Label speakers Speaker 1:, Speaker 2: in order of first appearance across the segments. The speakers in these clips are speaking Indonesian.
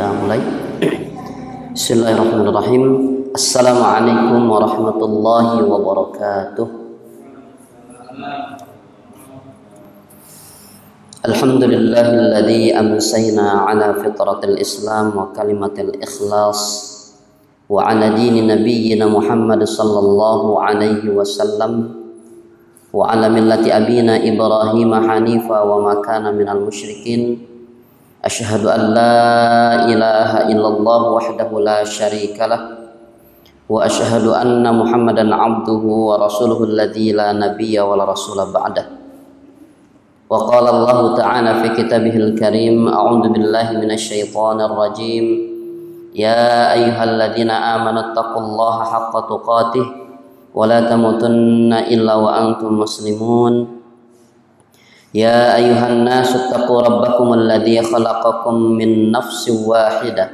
Speaker 1: kita mulai. Bismillahirrahmanirrahim. Assalamualaikum warahmatullahi wabarakatuh. Alhamdulillahilladzi amsayna ala fitratil Islam wa kalimatil ikhlas wa ala dini nabiyyina Muhammad sallallahu alaihi wasallam wa ala millati abina Ibrahim hanifa wa ma kana minal musyrikin. Asyhadu an la ilaha illallah wahdahu la syarikalah wa asyhadu anna Muhammadan abduhu wa rasuluhu alladzi la nabiyya wa la rasula ba'dah. Wa qala Allah ta'ala fi kitabihil karim, a'udzu billahi minasy syaithanir rajim. Ya ayyuhalladzina amanu taqullaha haqqa tuqatih wa la tamutunna illa wa antum muslimun. Ya ayuhan nasu taqu rabbakum alladzi khalaqakum min nafsin wahidah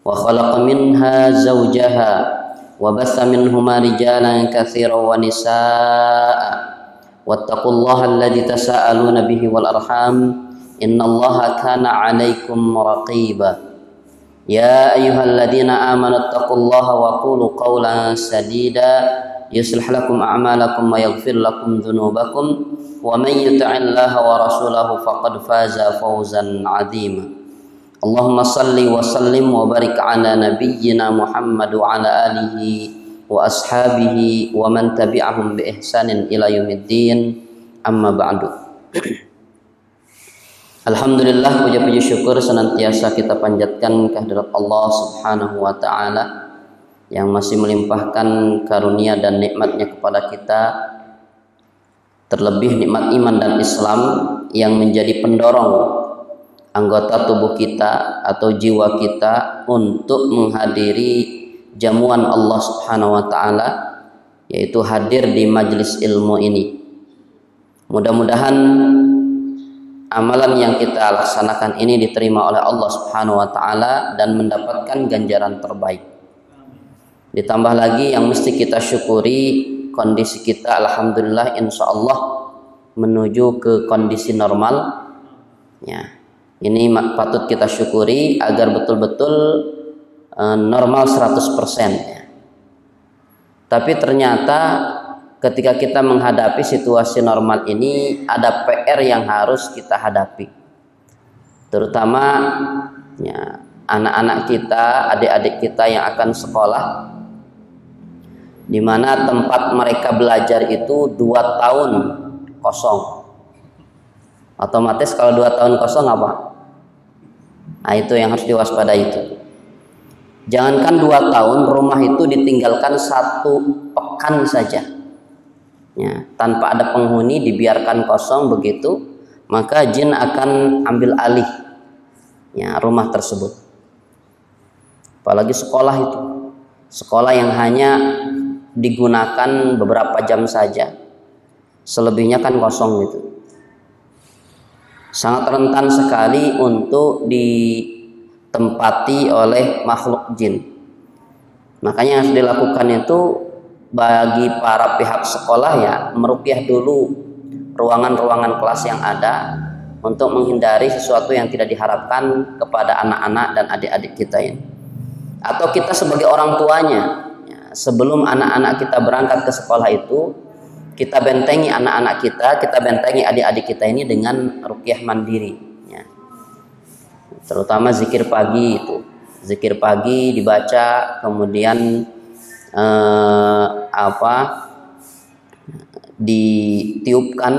Speaker 1: wa khalaqa minha zawjaha wa bassa minhuma rijalan katsiran wa nisaa'a wattaqullaha alladzi tasaaluna bihi wal arham innallaha kana 'alaikum raqiba. Ya ayyuhalladzina amanu taqullaha wa qulu qawlan sadida yuslih lakum a'malakum wa yaghfir lakum dhunubakum wa man yuti'illaha wa rasulahu faqad faza fawzan 'azima. Allahumma salli wa sallim wa barik ala nabiyyina Muhammad wa ala alihi wa ashabihi wa man tabi'ahum bi ihsanin ila yaumiddin. Amma ba'du. Alhamdulillah, puji syukur senantiasa kita panjatkan kehadirat Allah Subhanahu wa taala yang masih melimpahkan karunia dan nikmatnya kepada kita, terlebih nikmat iman dan Islam yang menjadi pendorong anggota tubuh kita atau jiwa kita untuk menghadiri jamuan Allah Subhanahu wa taala, yaitu hadir di majelis ilmu ini. Mudah-mudahan amalan yang kita laksanakan ini diterima oleh Allah Subhanahu wa taala dan mendapatkan ganjaran terbaik. Ditambah lagi yang mesti kita syukuri, kondisi kita alhamdulillah insya Allah menuju ke kondisi normal ya. Ini patut kita syukuri agar betul-betul normal 100% ya. Tapi ternyata ketika kita menghadapi situasi normal ini ada PR yang harus kita hadapi, terutama ya, anak-anak kita, adik-adik kita yang akan sekolah, di mana tempat mereka belajar itu 2 tahun kosong. Otomatis kalau 2 tahun kosong apa? Nah, itu yang harus diwaspadai itu. Jangankan 2 tahun, rumah itu ditinggalkan 1 pekan saja ya, tanpa ada penghuni, dibiarkan kosong begitu, maka jin akan ambil alih ya, rumah tersebut. Apalagi sekolah itu, sekolah yang hanya digunakan beberapa jam saja, selebihnya kan kosong gitu. Sangat rentan sekali untuk ditempati oleh makhluk jin. Makanya yang harus dilakukan itu bagi para pihak sekolah ya, meruqyah dulu ruangan-ruangan kelas yang ada untuk menghindari sesuatu yang tidak diharapkan kepada anak-anak dan adik-adik kita ini. Atau kita sebagai orang tuanya, sebelum anak-anak kita berangkat ke sekolah itu, kita bentengi anak-anak kita bentengi adik-adik kita ini dengan ruqyah mandiri ya. Terutama zikir pagi itu, zikir pagi dibaca, kemudian ditiupkan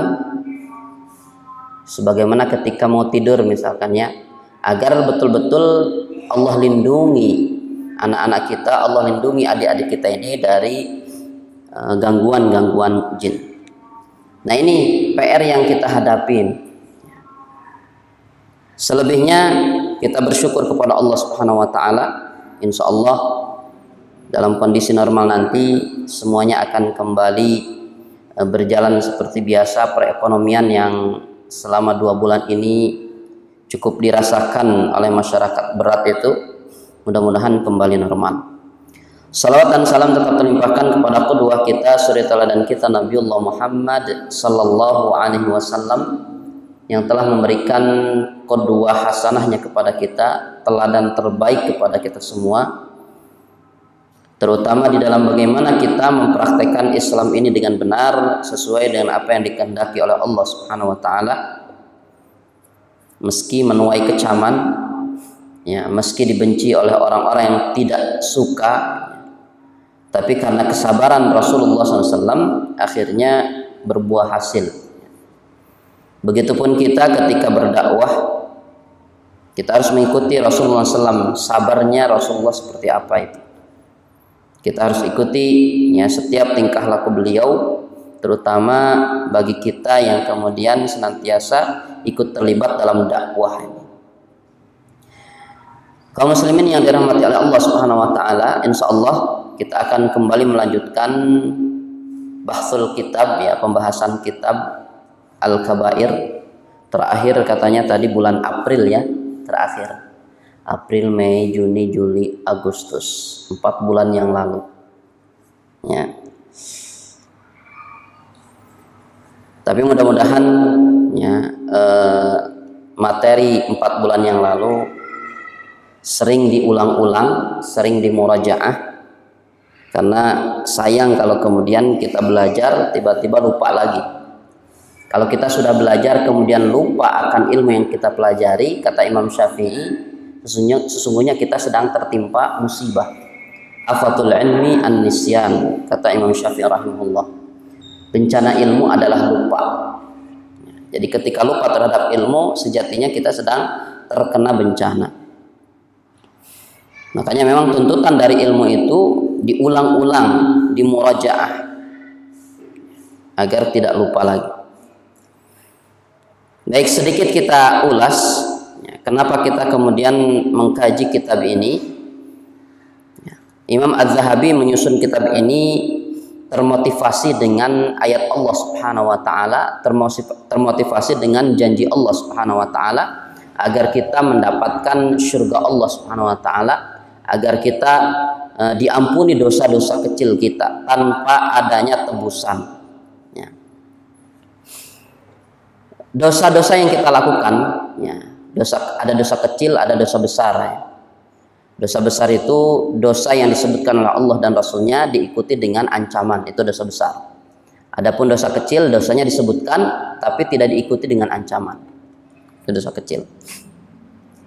Speaker 1: sebagaimana ketika mau tidur misalkan ya, agar betul-betul Allah lindungi anak-anak kita, Allah lindungi adik-adik kita ini dari gangguan-gangguan jin. Nah, ini PR yang kita hadapin. Selebihnya kita bersyukur kepada Allah Subhanahu wa taala. Insya Allah dalam kondisi normal nanti semuanya akan kembali berjalan seperti biasa. Perekonomian yang selama 2 bulan ini cukup dirasakan oleh masyarakat berat itu mudah-mudahan kembali normal. Salawat dan salam tetap terlimpahkan kepada qudwah kita, suri teladan kita Nabiullah Muhammad sallallahu alaihi wasallam, yang telah memberikan qudwah hasanahnya kepada kita, teladan terbaik kepada kita semua, terutama di dalam bagaimana kita mempraktekkan Islam ini dengan benar sesuai dengan apa yang dikehendaki oleh Allah Subhanahu wa taala, meski menuai kecaman, ya, meski dibenci oleh orang-orang yang tidak suka, tapi karena kesabaran Rasulullah SAW akhirnya berbuah hasil. Begitupun kita ketika berdakwah, kita harus mengikuti Rasulullah SAW. Sabarnya Rasulullah seperti apa itu, kita harus ikuti, ya, setiap tingkah laku beliau, terutama bagi kita yang kemudian senantiasa ikut terlibat dalam dakwah ini. Kaum muslimin yang dirahmati oleh Allah Subhanahu wa taala, insyaallah kita akan kembali melanjutkan bahsul kitab, ya, pembahasan kitab Al-Kabair. Terakhir katanya tadi bulan April, ya, terakhir April, Mei, Juni, Juli, Agustus, 4 bulan yang lalu, ya. Tapi mudah-mudahan, ya, materi 4 bulan yang lalu sering diulang-ulang, sering dimurajaah, karena sayang kalau kemudian kita belajar tiba-tiba lupa lagi. Kalau kita sudah belajar kemudian lupa akan ilmu yang kita pelajari, kata Imam Syafi'i, sesungguhnya kita sedang tertimpa musibah. Afatul ilmi an-nisyan, kata Imam Syafi'i rahimahullah. Bencana ilmu adalah lupa. Jadi ketika lupa terhadap ilmu, sejatinya kita sedang terkena bencana. Makanya memang tuntutan dari ilmu itu diulang-ulang, dimurajaah, agar tidak lupa lagi. Baik, sedikit kita ulas, ya, kenapa kita kemudian mengkaji kitab ini. Ya, Imam Az-Zahabi menyusun kitab ini termotivasi dengan ayat Allah Subhanahu wa taala, termotivasi dengan janji Allah Subhanahu wa taala agar kita mendapatkan surga Allah Subhanahu wa taala, agar kita diampuni dosa-dosa kecil kita tanpa adanya tebusan. Dosa-dosa yang kita lakukan, ya, ada dosa kecil, ada dosa besar, ya. Dosa besar itu dosa yang disebutkan oleh Allah dan Rasulnya diikuti dengan ancaman, itu dosa besar. Adapun dosa kecil, dosanya disebutkan tapi tidak diikuti dengan ancaman, itu dosa kecil.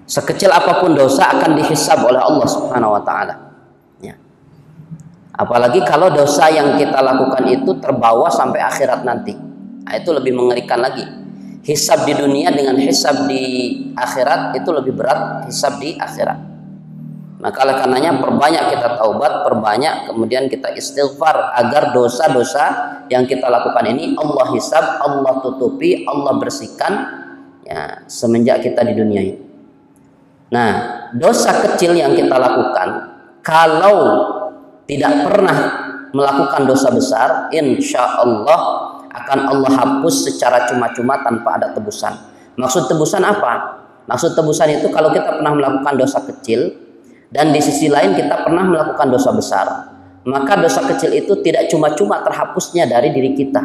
Speaker 1: Sekecil apapun dosa akan dihisab oleh Allah Subhanahu wa taala, ya. Apalagi kalau dosa yang kita lakukan itu terbawa sampai akhirat nanti, nah, itu lebih mengerikan lagi. Hisab di dunia dengan hisab di akhirat itu lebih berat, hisab di akhirat. Maka oleh karenanya perbanyak kita taubat, perbanyak kemudian kita istighfar agar dosa-dosa yang kita lakukan ini Allah hisab, Allah tutupi, Allah bersihkan, ya, semenjak kita di dunia ini. Nah, dosa kecil yang kita lakukan, kalau tidak pernah melakukan dosa besar, insya Allah akan Allah hapus secara cuma-cuma tanpa ada tebusan. Maksud tebusan apa? Maksud tebusan itu kalau kita pernah melakukan dosa kecil dan di sisi lain kita pernah melakukan dosa besar, maka dosa kecil itu tidak cuma-cuma terhapusnya dari diri kita,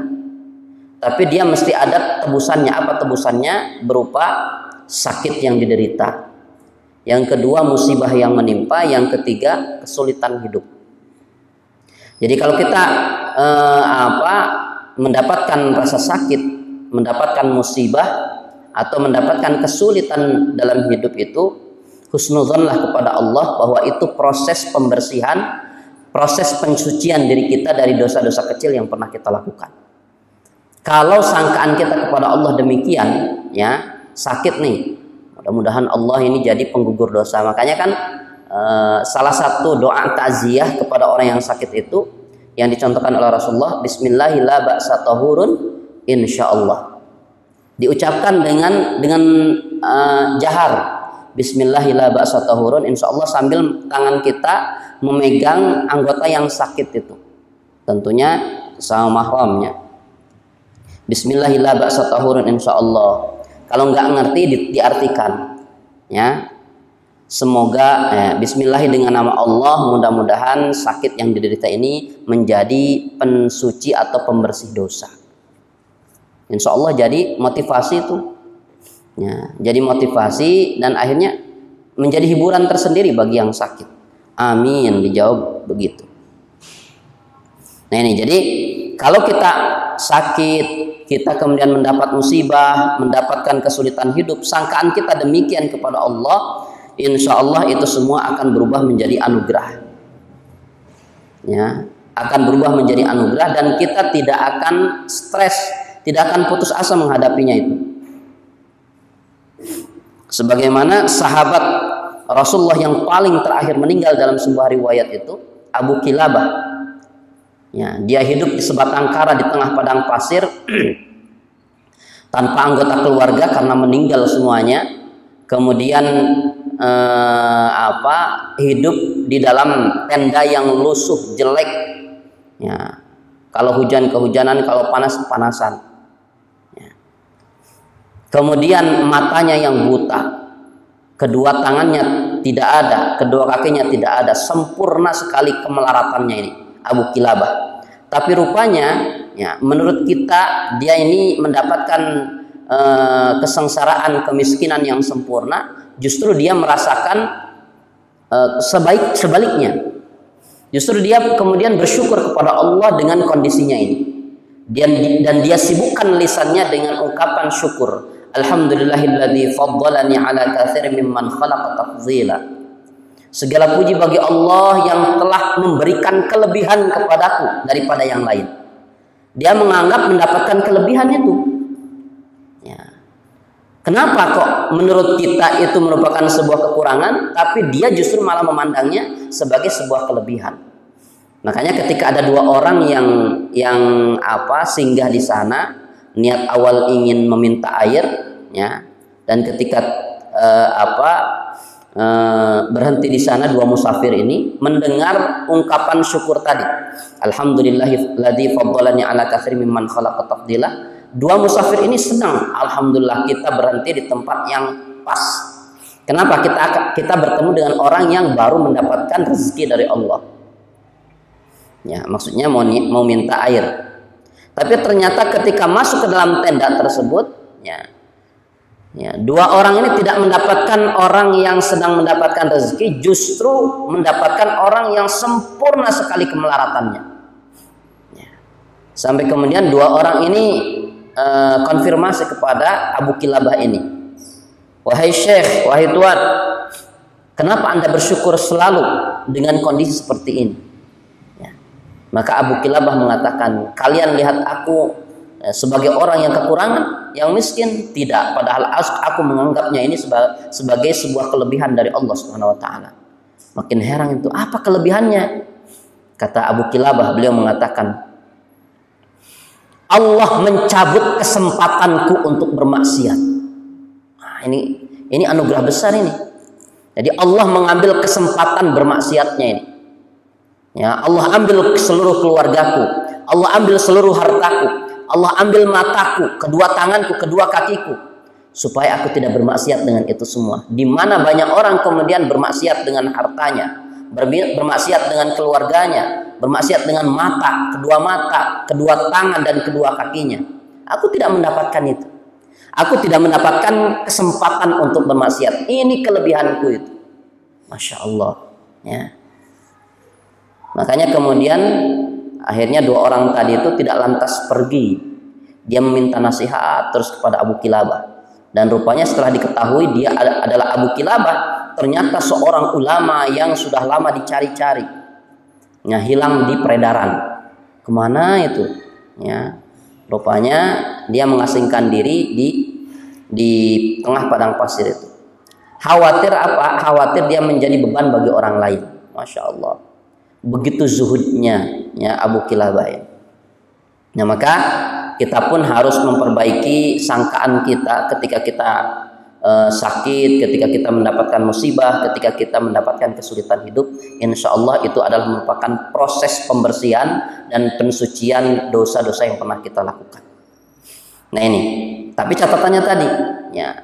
Speaker 1: tapi dia mesti ada tebusannya. Apa tebusannya? Berupa sakit yang diderita, yang kedua musibah yang menimpa, yang ketiga kesulitan hidup. Jadi kalau kita mendapatkan rasa sakit, mendapatkan musibah, atau mendapatkan kesulitan dalam hidup itu, husnudzonlah kepada Allah bahwa itu proses pembersihan, proses pensucian diri kita dari dosa-dosa kecil yang pernah kita lakukan. Kalau sangkaan kita kepada Allah demikian, ya, sakit nih, mudah-mudahan Allah ini jadi penggugur dosa. Makanya kan salah satu doa takziah kepada orang yang sakit itu yang dicontohkan oleh Rasulullah, Bismillahirrahmanirrahim, insyaallah. Diucapkan dengan jahar, Bismillahirrahmanirrahim, insyaallah, sambil tangan kita memegang anggota yang sakit itu, tentunya sama mahramnya. Bismillahirrahmanirrahim, insyaallah. Kalau nggak ngerti diartikan, ya. Semoga bismillah dengan nama Allah, mudah-mudahan sakit yang diderita ini menjadi pensuci atau pembersih dosa. Insya Allah jadi motivasi itu Ya, jadi motivasi dan akhirnya menjadi hiburan tersendiri bagi yang sakit. Amin, dijawab begitu. Nah ini, jadi kalau kita sakit, kita kemudian mendapat musibah, mendapatkan kesulitan hidup, sangkaan kita demikian kepada Allah, insya Allah itu semua akan berubah menjadi anugerah. Ya, akan berubah menjadi anugerah dan kita tidak akan stres, tidak akan putus asa menghadapinya itu. Sebagaimana sahabat Rasulullah yang paling terakhir meninggal dalam sebuah riwayat itu, Abu Kilabah. Ya, dia hidup di sebatang kara di tengah padang pasir tanpa anggota keluarga karena meninggal semuanya. Kemudian hidup di dalam tenda yang lusuh, jelek. Ya, kalau hujan kehujanan, kalau panas panasan. Ya. Kemudian matanya yang buta, kedua tangannya tidak ada, kedua kakinya tidak ada, sempurna sekali kemelaratannya ini Abu Kilabah. Tapi rupanya, ya, menurut kita dia ini mendapatkan kesengsaraan, kemiskinan yang sempurna. Justru dia merasakan sebaliknya. Justru dia kemudian bersyukur kepada Allah dengan kondisinya ini. Dan dia sibukkan lisannya dengan ungkapan syukur. Alhamdulillahilladzi faddalani ala katsirin mimman khalaqa tafdhila. Segala puji bagi Allah yang telah memberikan kelebihan kepadaku daripada yang lain. Dia menganggap mendapatkan kelebihan itu. Ya. Kenapa kok menurut kita itu merupakan sebuah kekurangan, tapi dia justru malah memandangnya sebagai sebuah kelebihan. Makanya ketika ada dua orang yang singgah di sana, niat awal ingin meminta air, ya, dan ketika berhenti di sana, dua musafir ini mendengar ungkapan syukur tadi, alhamdulillahilladzi faddalani ala katsirin mimman khalaqa tafdila. Dua musafir ini senang, alhamdulillah kita berhenti di tempat yang pas. Kenapa? Kita bertemu dengan orang yang baru mendapatkan rezeki dari Allah. Ya, maksudnya mau minta air. Tapi ternyata ketika masuk ke dalam tenda tersebut, ya, dua orang ini tidak mendapatkan orang yang sedang mendapatkan rezeki, justru mendapatkan orang yang sempurna sekali kemelaratannya. Ya. Sampai kemudian dua orang ini konfirmasi kepada Abu Kilabah ini, wahai Syekh, wahai Tuan, kenapa Anda bersyukur selalu dengan kondisi seperti ini? Ya. Maka Abu Kilabah mengatakan, kalian lihat aku sebagai orang yang kekurangan, yang miskin? Tidak, padahal aku menganggapnya ini sebagai sebuah kelebihan dari Allah Subhanahu wa taala. Makin heran itu, apa kelebihannya? Kata Abu Kilabah, beliau mengatakan, Allah mencabut kesempatanku untuk bermaksiat. Nah, ini anugerah besar ini. Jadi Allah mengambil kesempatan bermaksiatnya ini. Ya, Allah ambil seluruh keluargaku, Allah ambil seluruh hartaku, Allah ambil mataku, kedua tanganku, kedua kakiku, supaya aku tidak bermaksiat dengan itu semua. Di mana banyak orang kemudian bermaksiat dengan hartanya, bermaksiat dengan keluarganya, bermaksiat dengan mata, kedua tangan dan kedua kakinya. Aku tidak mendapatkan itu. Aku tidak mendapatkan kesempatan untuk bermaksiat. Ini kelebihanku itu. Masya Allah. Ya. Makanya kemudian akhirnya dua orang tadi itu tidak lantas pergi. Dia meminta nasihat terus kepada Abu Kilabah. Dan rupanya setelah diketahui dia adalah Abu Kilabah, ternyata seorang ulama yang sudah lama dicari-cari. Ya, hilang di peredaran. Kemana itu? Ya, rupanya dia mengasingkan diri di tengah padang pasir itu. Khawatir apa? Khawatir dia menjadi beban bagi orang lain. Masya Allah. Begitu zuhudnya, ya, Abu Kilabah. Nah, maka kita pun harus memperbaiki sangkaan kita ketika kita sakit, ketika kita mendapatkan musibah, ketika kita mendapatkan kesulitan hidup. Insya Allah itu adalah merupakan proses pembersihan dan pensucian dosa-dosa yang pernah kita lakukan. Nah ini, tapi catatannya tadi, ya,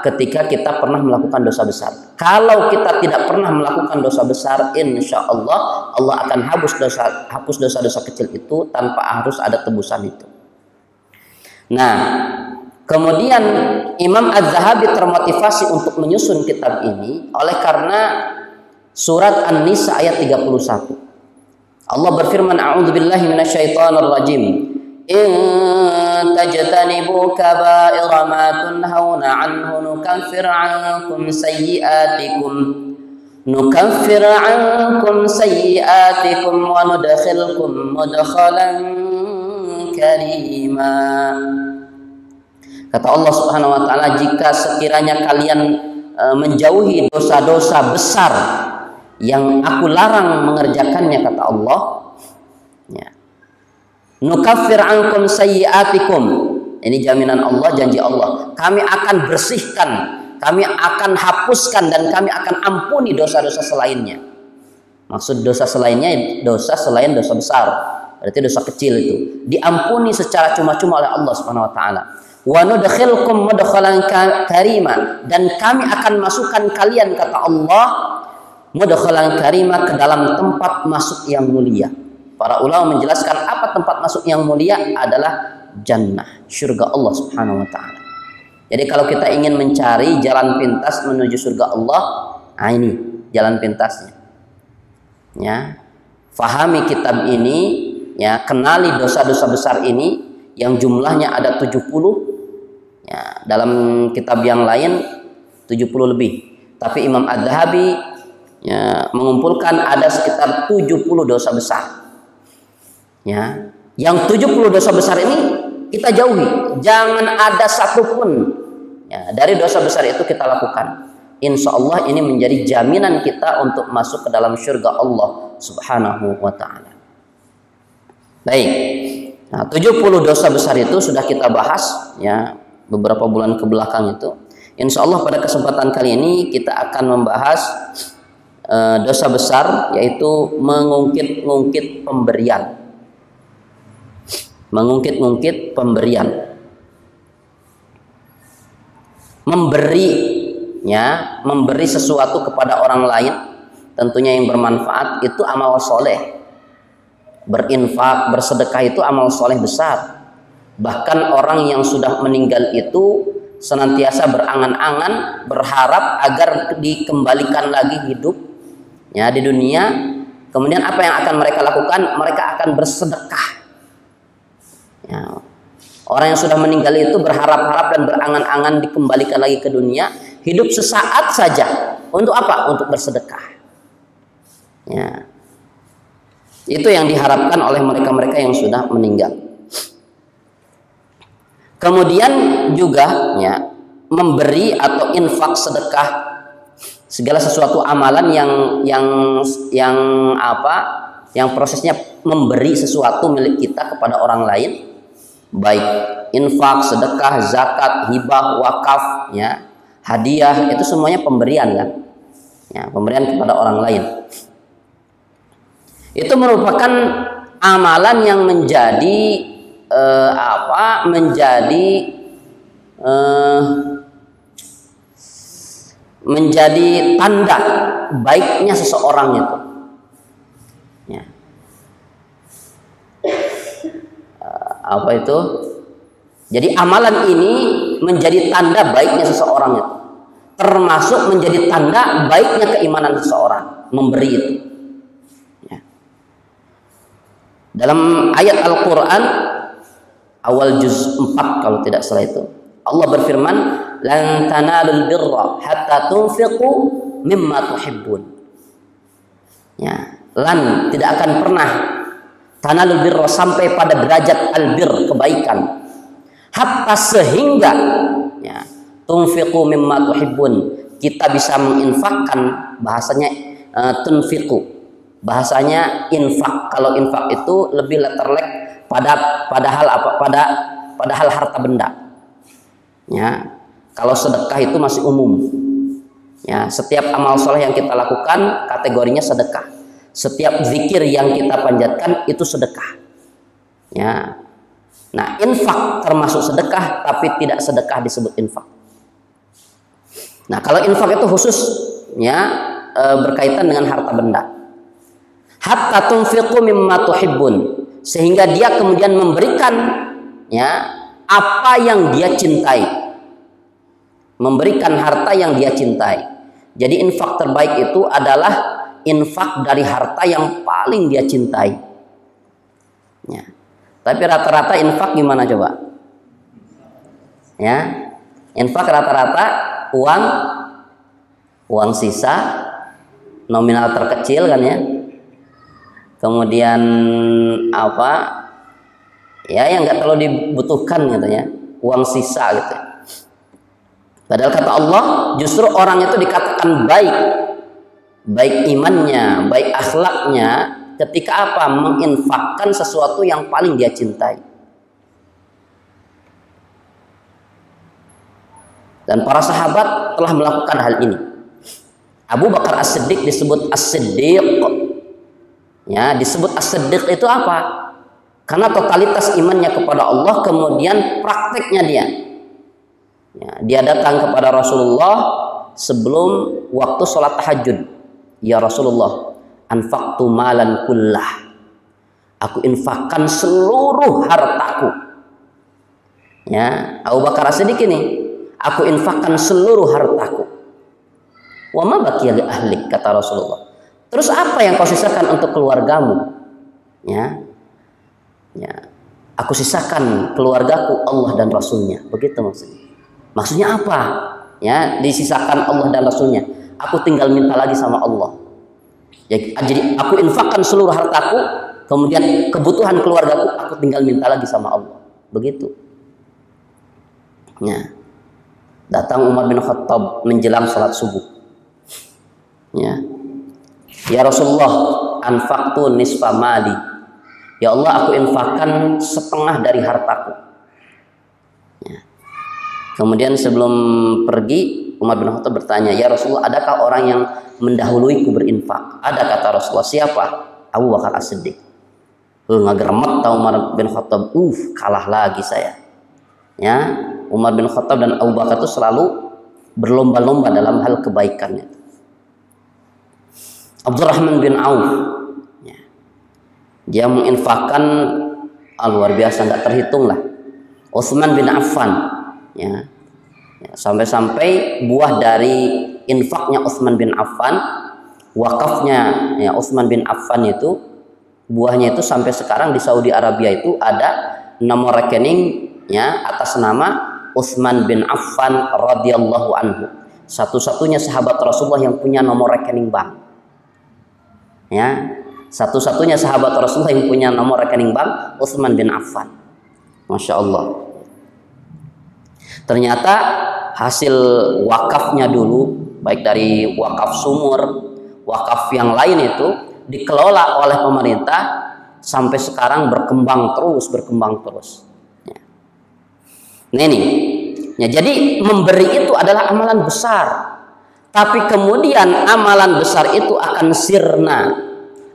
Speaker 1: ketika kita pernah melakukan dosa besar. Kalau kita tidak pernah melakukan dosa besar, insya Allah Allah akan hapus dosa-dosa kecil itu tanpa harus ada tebusan itu. Nah, Kemudian Imam Az-Zahabi termotivasi untuk menyusun kitab ini oleh karena surat An-Nisa ayat 31. Allah berfirman, a'udzubillahi minasyaitonir rajim. In tajtanibu kaba'ira ma tunhauna 'anhu nukaffir 'ankum sayyi'atikum wa nudkhilkum mudkhalan karima. Kata Allah Subhanahu wa taala, jika sekiranya kalian menjauhi dosa-dosa besar yang aku larang mengerjakannya, kata Allah, ya, nukaffir ankum sayyi'atikum. Ini jaminan Allah, janji Allah. Kami akan bersihkan, kami akan hapuskan, dan kami akan ampuni dosa-dosa selainnya. Maksud dosa selainnya, dosa selain dosa besar. Berarti dosa kecil itu diampuni secara cuma-cuma oleh Allah Subhanahu wa taala. Wa nudkhilkum mudkhalan karima, dan kami akan masukkan kalian, kata Allah, mudkhalan karima, ke dalam tempat masuk yang mulia. Para ulama menjelaskan apa tempat masuk yang mulia adalah jannah, surga Allah Subhanahu wa taala. Jadi kalau kita ingin mencari jalan pintas menuju surga Allah, nah ini jalan pintasnya. Ya. Fahami kitab ini, ya, kenali dosa-dosa besar ini yang jumlahnya ada 70. Ya, dalam kitab yang lain 70 lebih. Tapi Imam Az-Zahabi, ya, mengumpulkan ada sekitar 70 dosa besar. Ya, yang 70 dosa besar ini kita jauhi, jangan ada satupun, ya, dari dosa besar itu kita lakukan. Insya Allah ini menjadi jaminan kita untuk masuk ke dalam surga Allah Subhanahu wa ta'ala. Baik, nah, 70 dosa besar itu sudah kita bahas, ya, beberapa bulan ke belakang itu. Insya Allah pada kesempatan kali ini kita akan membahas dosa besar, yaitu mengungkit-ungkit pemberian. Mengungkit-ungkit pemberian. Memberi sesuatu kepada orang lain, tentunya yang bermanfaat, itu amal soleh. Berinfak, bersedekah itu amal soleh besar. Bahkan orang yang sudah meninggal itu senantiasa berangan-angan, berharap agar dikembalikan lagi hidup, ya, di dunia. Kemudian apa yang akan mereka lakukan? Mereka akan bersedekah. Ya. Orang yang sudah meninggal itu berharap-harap dan berangan-angan dikembalikan lagi ke dunia, hidup sesaat saja. Untuk apa? Untuk bersedekah. Ya. Itu yang diharapkan oleh mereka-mereka yang sudah meninggal. Kemudian juga, ya, memberi atau infak, sedekah, segala sesuatu amalan yang prosesnya memberi sesuatu milik kita kepada orang lain, baik infak, sedekah, zakat, hibah, wakaf, ya, hadiah, itu semuanya pemberian, kan? Ya, pemberian kepada orang lain. Itu merupakan amalan yang menjadi menjadi tanda baiknya seseorang itu. Ya. Apa itu? Jadi amalan ini menjadi tanda baiknya seseorang itu. Termasuk menjadi tanda baiknya keimanan seseorang, memberi itu. Ya. Dalam ayat Al-Quran awal juz 4 kalau tidak salah itu, Allah berfirman, lan tanalul birra hatta tunfiqu mimma tuhibbun. Ya, lan, tidak akan pernah, tanalul birra, sampai pada derajat albir, kebaikan, hatta, sehingga, ya, tunfiqu mimma tuhibbun, kita bisa menginfakkan, bahasanya tunfiqu, bahasanya infak. Kalau infak itu lebih letterlek pada hal harta benda. Ya, kalau sedekah itu masih umum. Ya, setiap amal soleh yang kita lakukan kategorinya sedekah. Setiap zikir yang kita panjatkan itu sedekah. Ya. Nah, infak termasuk sedekah, tapi tidak sedekah disebut infak. Nah, kalau infak itu khusus, ya, berkaitan dengan harta benda. Hatta tunfiqu mimma tuhibbun, sehingga dia kemudian memberikan, ya, apa yang dia cintai, memberikan harta yang dia cintai. Jadi infak terbaik itu adalah infak dari harta yang paling dia cintai. Ya. Tapi rata-rata infak gimana coba? Ya, infak rata-rata uang sisa, nominal terkecil kan ya. Kemudian apa? Ya, yang nggak terlalu dibutuhkan gitu ya, uang sisa gitu. Padahal kata Allah, justru orang itu dikatakan baik imannya, baik akhlaknya, ketika apa? Menginfakkan sesuatu yang paling dia cintai. Dan para sahabat telah melakukan hal ini. Abu Bakar As-Siddiq disebut As-Siddiq. Ya, disebut As-Siddiq itu apa? Karena totalitas imannya kepada Allah, kemudian prakteknya dia. Ya, dia datang kepada Rasulullah sebelum waktu sholat tahajud. Ya Rasulullah, anfaqtu malan kullah. Aku infakkan seluruh hartaku. Ya, Abu Bakar As-Siddiq ini, aku infakkan seluruh hartaku. Wa ma baqiya li ahlik, kata Rasulullah. Terus apa yang kau sisakan untuk keluargamu? Ya. Ya. Aku sisakan keluargaku, Allah dan Rasulnya. Begitu maksudnya. Maksudnya apa? Ya, disisakan Allah dan Rasulnya. Aku tinggal minta lagi sama Allah. Ya, jadi aku infakkan seluruh hartaku, kemudian kebutuhan keluargaku aku tinggal minta lagi sama Allah. Begitu. Ya. Datang Umar bin Khattab menjelang salat subuh. Ya. Ya Rasulullah, anfaqtu nisfa mali. Ya Allah, aku infakkan setengah dari hartaku. Ya. Kemudian sebelum pergi, Umar bin Khattab bertanya, ya Rasulullah, adakah orang yang mendahuluiku berinfak? Ada, kata Rasulullah. Siapa? Abu Bakar As-Siddiq. Ngageremet tahu Umar bin Khattab. Kalah lagi saya. Ya, Umar bin Khattab dan Abu Bakar itu selalu berlomba-lomba dalam hal kebaikannya. Abdurrahman bin Auf, ya, dia menginfakkan luar biasa, nggak terhitung lah. Utsman bin Affan, ya, sampai-sampai buah dari infaknya Utsman bin Affan, wakafnya ya Utsman bin Affan itu, buahnya itu sampai sekarang di Saudi Arabia itu ada nomor rekening ya atas nama Utsman bin Affan radhiyallahu anhu. Satu-satunya sahabat Rasulullah yang punya nomor rekening bank. Ya, satu-satunya sahabat Rasulullah yang punya nomor rekening bank Utsman bin Affan. Masya Allah. Ternyata hasil wakafnya dulu, baik dari wakaf sumur, wakaf yang lain itu dikelola oleh pemerintah sampai sekarang berkembang terus. Ya. Nah ini, ya, jadi memberi itu adalah amalan besar. Tapi kemudian amalan besar itu akan sirna,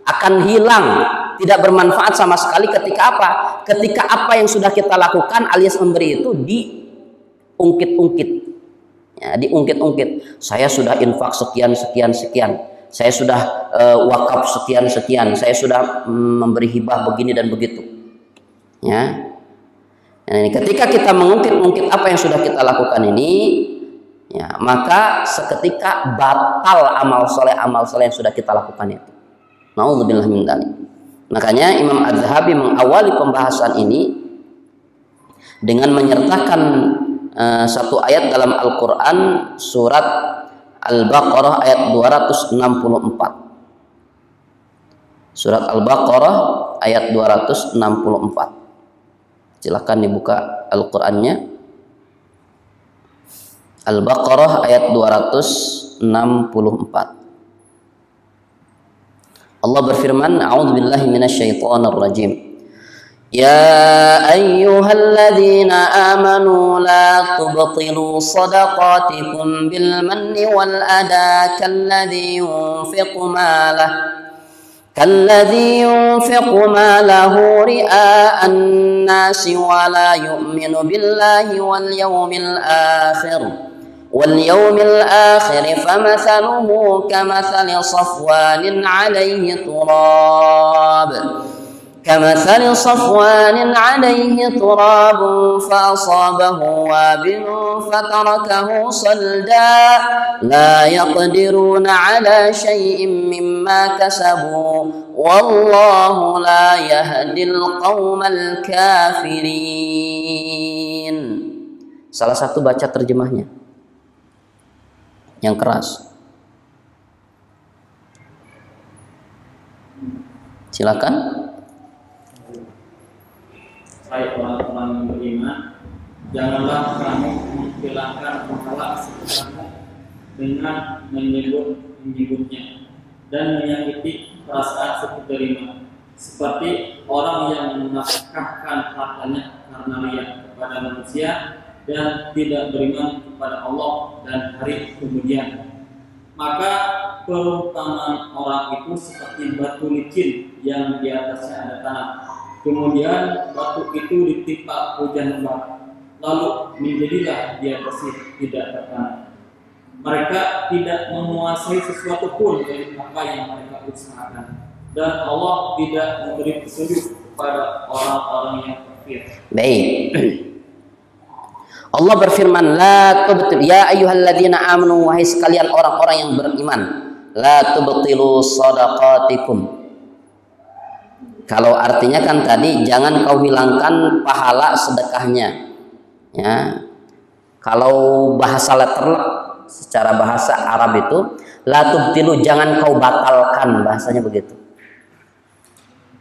Speaker 1: akan hilang, tidak bermanfaat sama sekali ketika apa? Ketika apa yang sudah kita lakukan alias memberi itu diungkit-ungkit. Ya, diungkit-ungkit. Saya sudah infak sekian. Saya sudah wakaf sekian. Saya sudah memberi hibah begini dan begitu. Ya. Nah, ini ketika kita mengungkit-ungkit apa yang sudah kita lakukan ini, ya, maka seketika batal amal soleh yang sudah kita lakukan itu. Nauzubillah min dzalik. Makanya Imam Az-Zahabi mengawali pembahasan ini dengan menyertakan satu ayat dalam Al-Quran, surat Al-Baqarah ayat 264. Surat Al-Baqarah ayat 264. Silakan dibuka Al-Qur'annya. Al-Baqarah ayat 264. Allah berfirman, A'udzubillahi minasyaitonirrajim. Ya ayyuhalladzina amanu la tubtilu sadaqatikum bil manni wal adha kalladzi yunfiqu malahu ri'a an-nasi wa la yu'minu billahi wal yawmil akhir famathaluhu kamathali safwanin 'alayhi turab كمثل صفوان عليه تراب فأصابه وابل فتركه صلدا لا يقدرون على شيء مما كسبوا والله لا يهدي القوم الكافرين. Salah satu baca terjemahnya yang keras. Silakan.
Speaker 2: Hai orang-orang yang beriman, janganlah kamu menghilangkan pahala seseorang dengan menyebutnya dan menyakiti perasaan seterima, seperti orang yang menafkahkan hartanya karena riya kepada manusia dan tidak beriman kepada Allah dan hari kemudian. Maka perumpamaan orang itu seperti batu licin yang di atasnya ada tanah. Kemudian batu itu ditimpa hujan lebat, lalu menjadilah dia bersih, tidak tertanam. Mereka tidak menguasai sesuatu pun dari apa yang mereka usahakan, dan Allah tidak memberi petunjuk kepada orang-orang yang kafir.
Speaker 1: Baik. Allah berfirman, la tubtil ya ayyuhalladzina amanu, wahai sekalian orang-orang yang beriman, la tubtilu shadaqatikum. Kalau artinya kan tadi jangan kau hilangkan pahala sedekahnya. Ya. Kalau bahasa letterlock secara bahasa Arab itu la tubtilu, jangan kau batalkan, bahasanya begitu.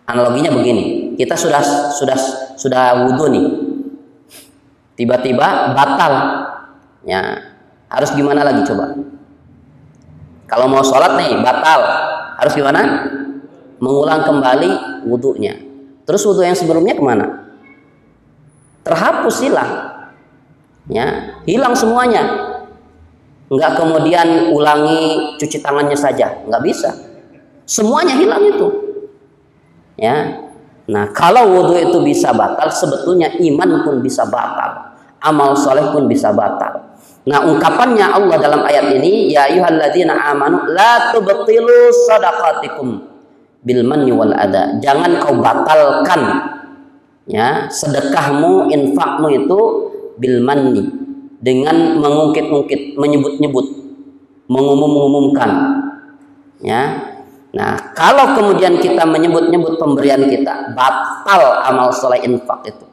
Speaker 1: Analoginya begini, kita sudah wudu nih. Tiba-tiba batal. Ya, harus gimana lagi coba? Kalau mau sholat nih batal, harus gimana? Mengulang kembali wudunya. Terus wudu yang sebelumnya kemana? Terhapus, hilang. Ya, hilang semuanya. Enggak kemudian ulangi cuci tangannya saja, enggak bisa. Semuanya hilang itu. Ya. Nah, kalau wudu itu bisa batal, sebetulnya iman pun bisa batal. Amal soleh pun bisa batal. Nah, ungkapannya Allah dalam ayat ini, ya ayyuhalladzina amanu la tubtilu shadaqatikum bil manni wal adha. Jangan kau batalkan ya sedekahmu, infakmu itu bil manni, dengan mengungkit-ungkit, menyebut-nyebut, mengumumkan. Ya. Nah, kalau kemudian kita menyebut-nyebut pemberian kita, batal amal soleh infak itu.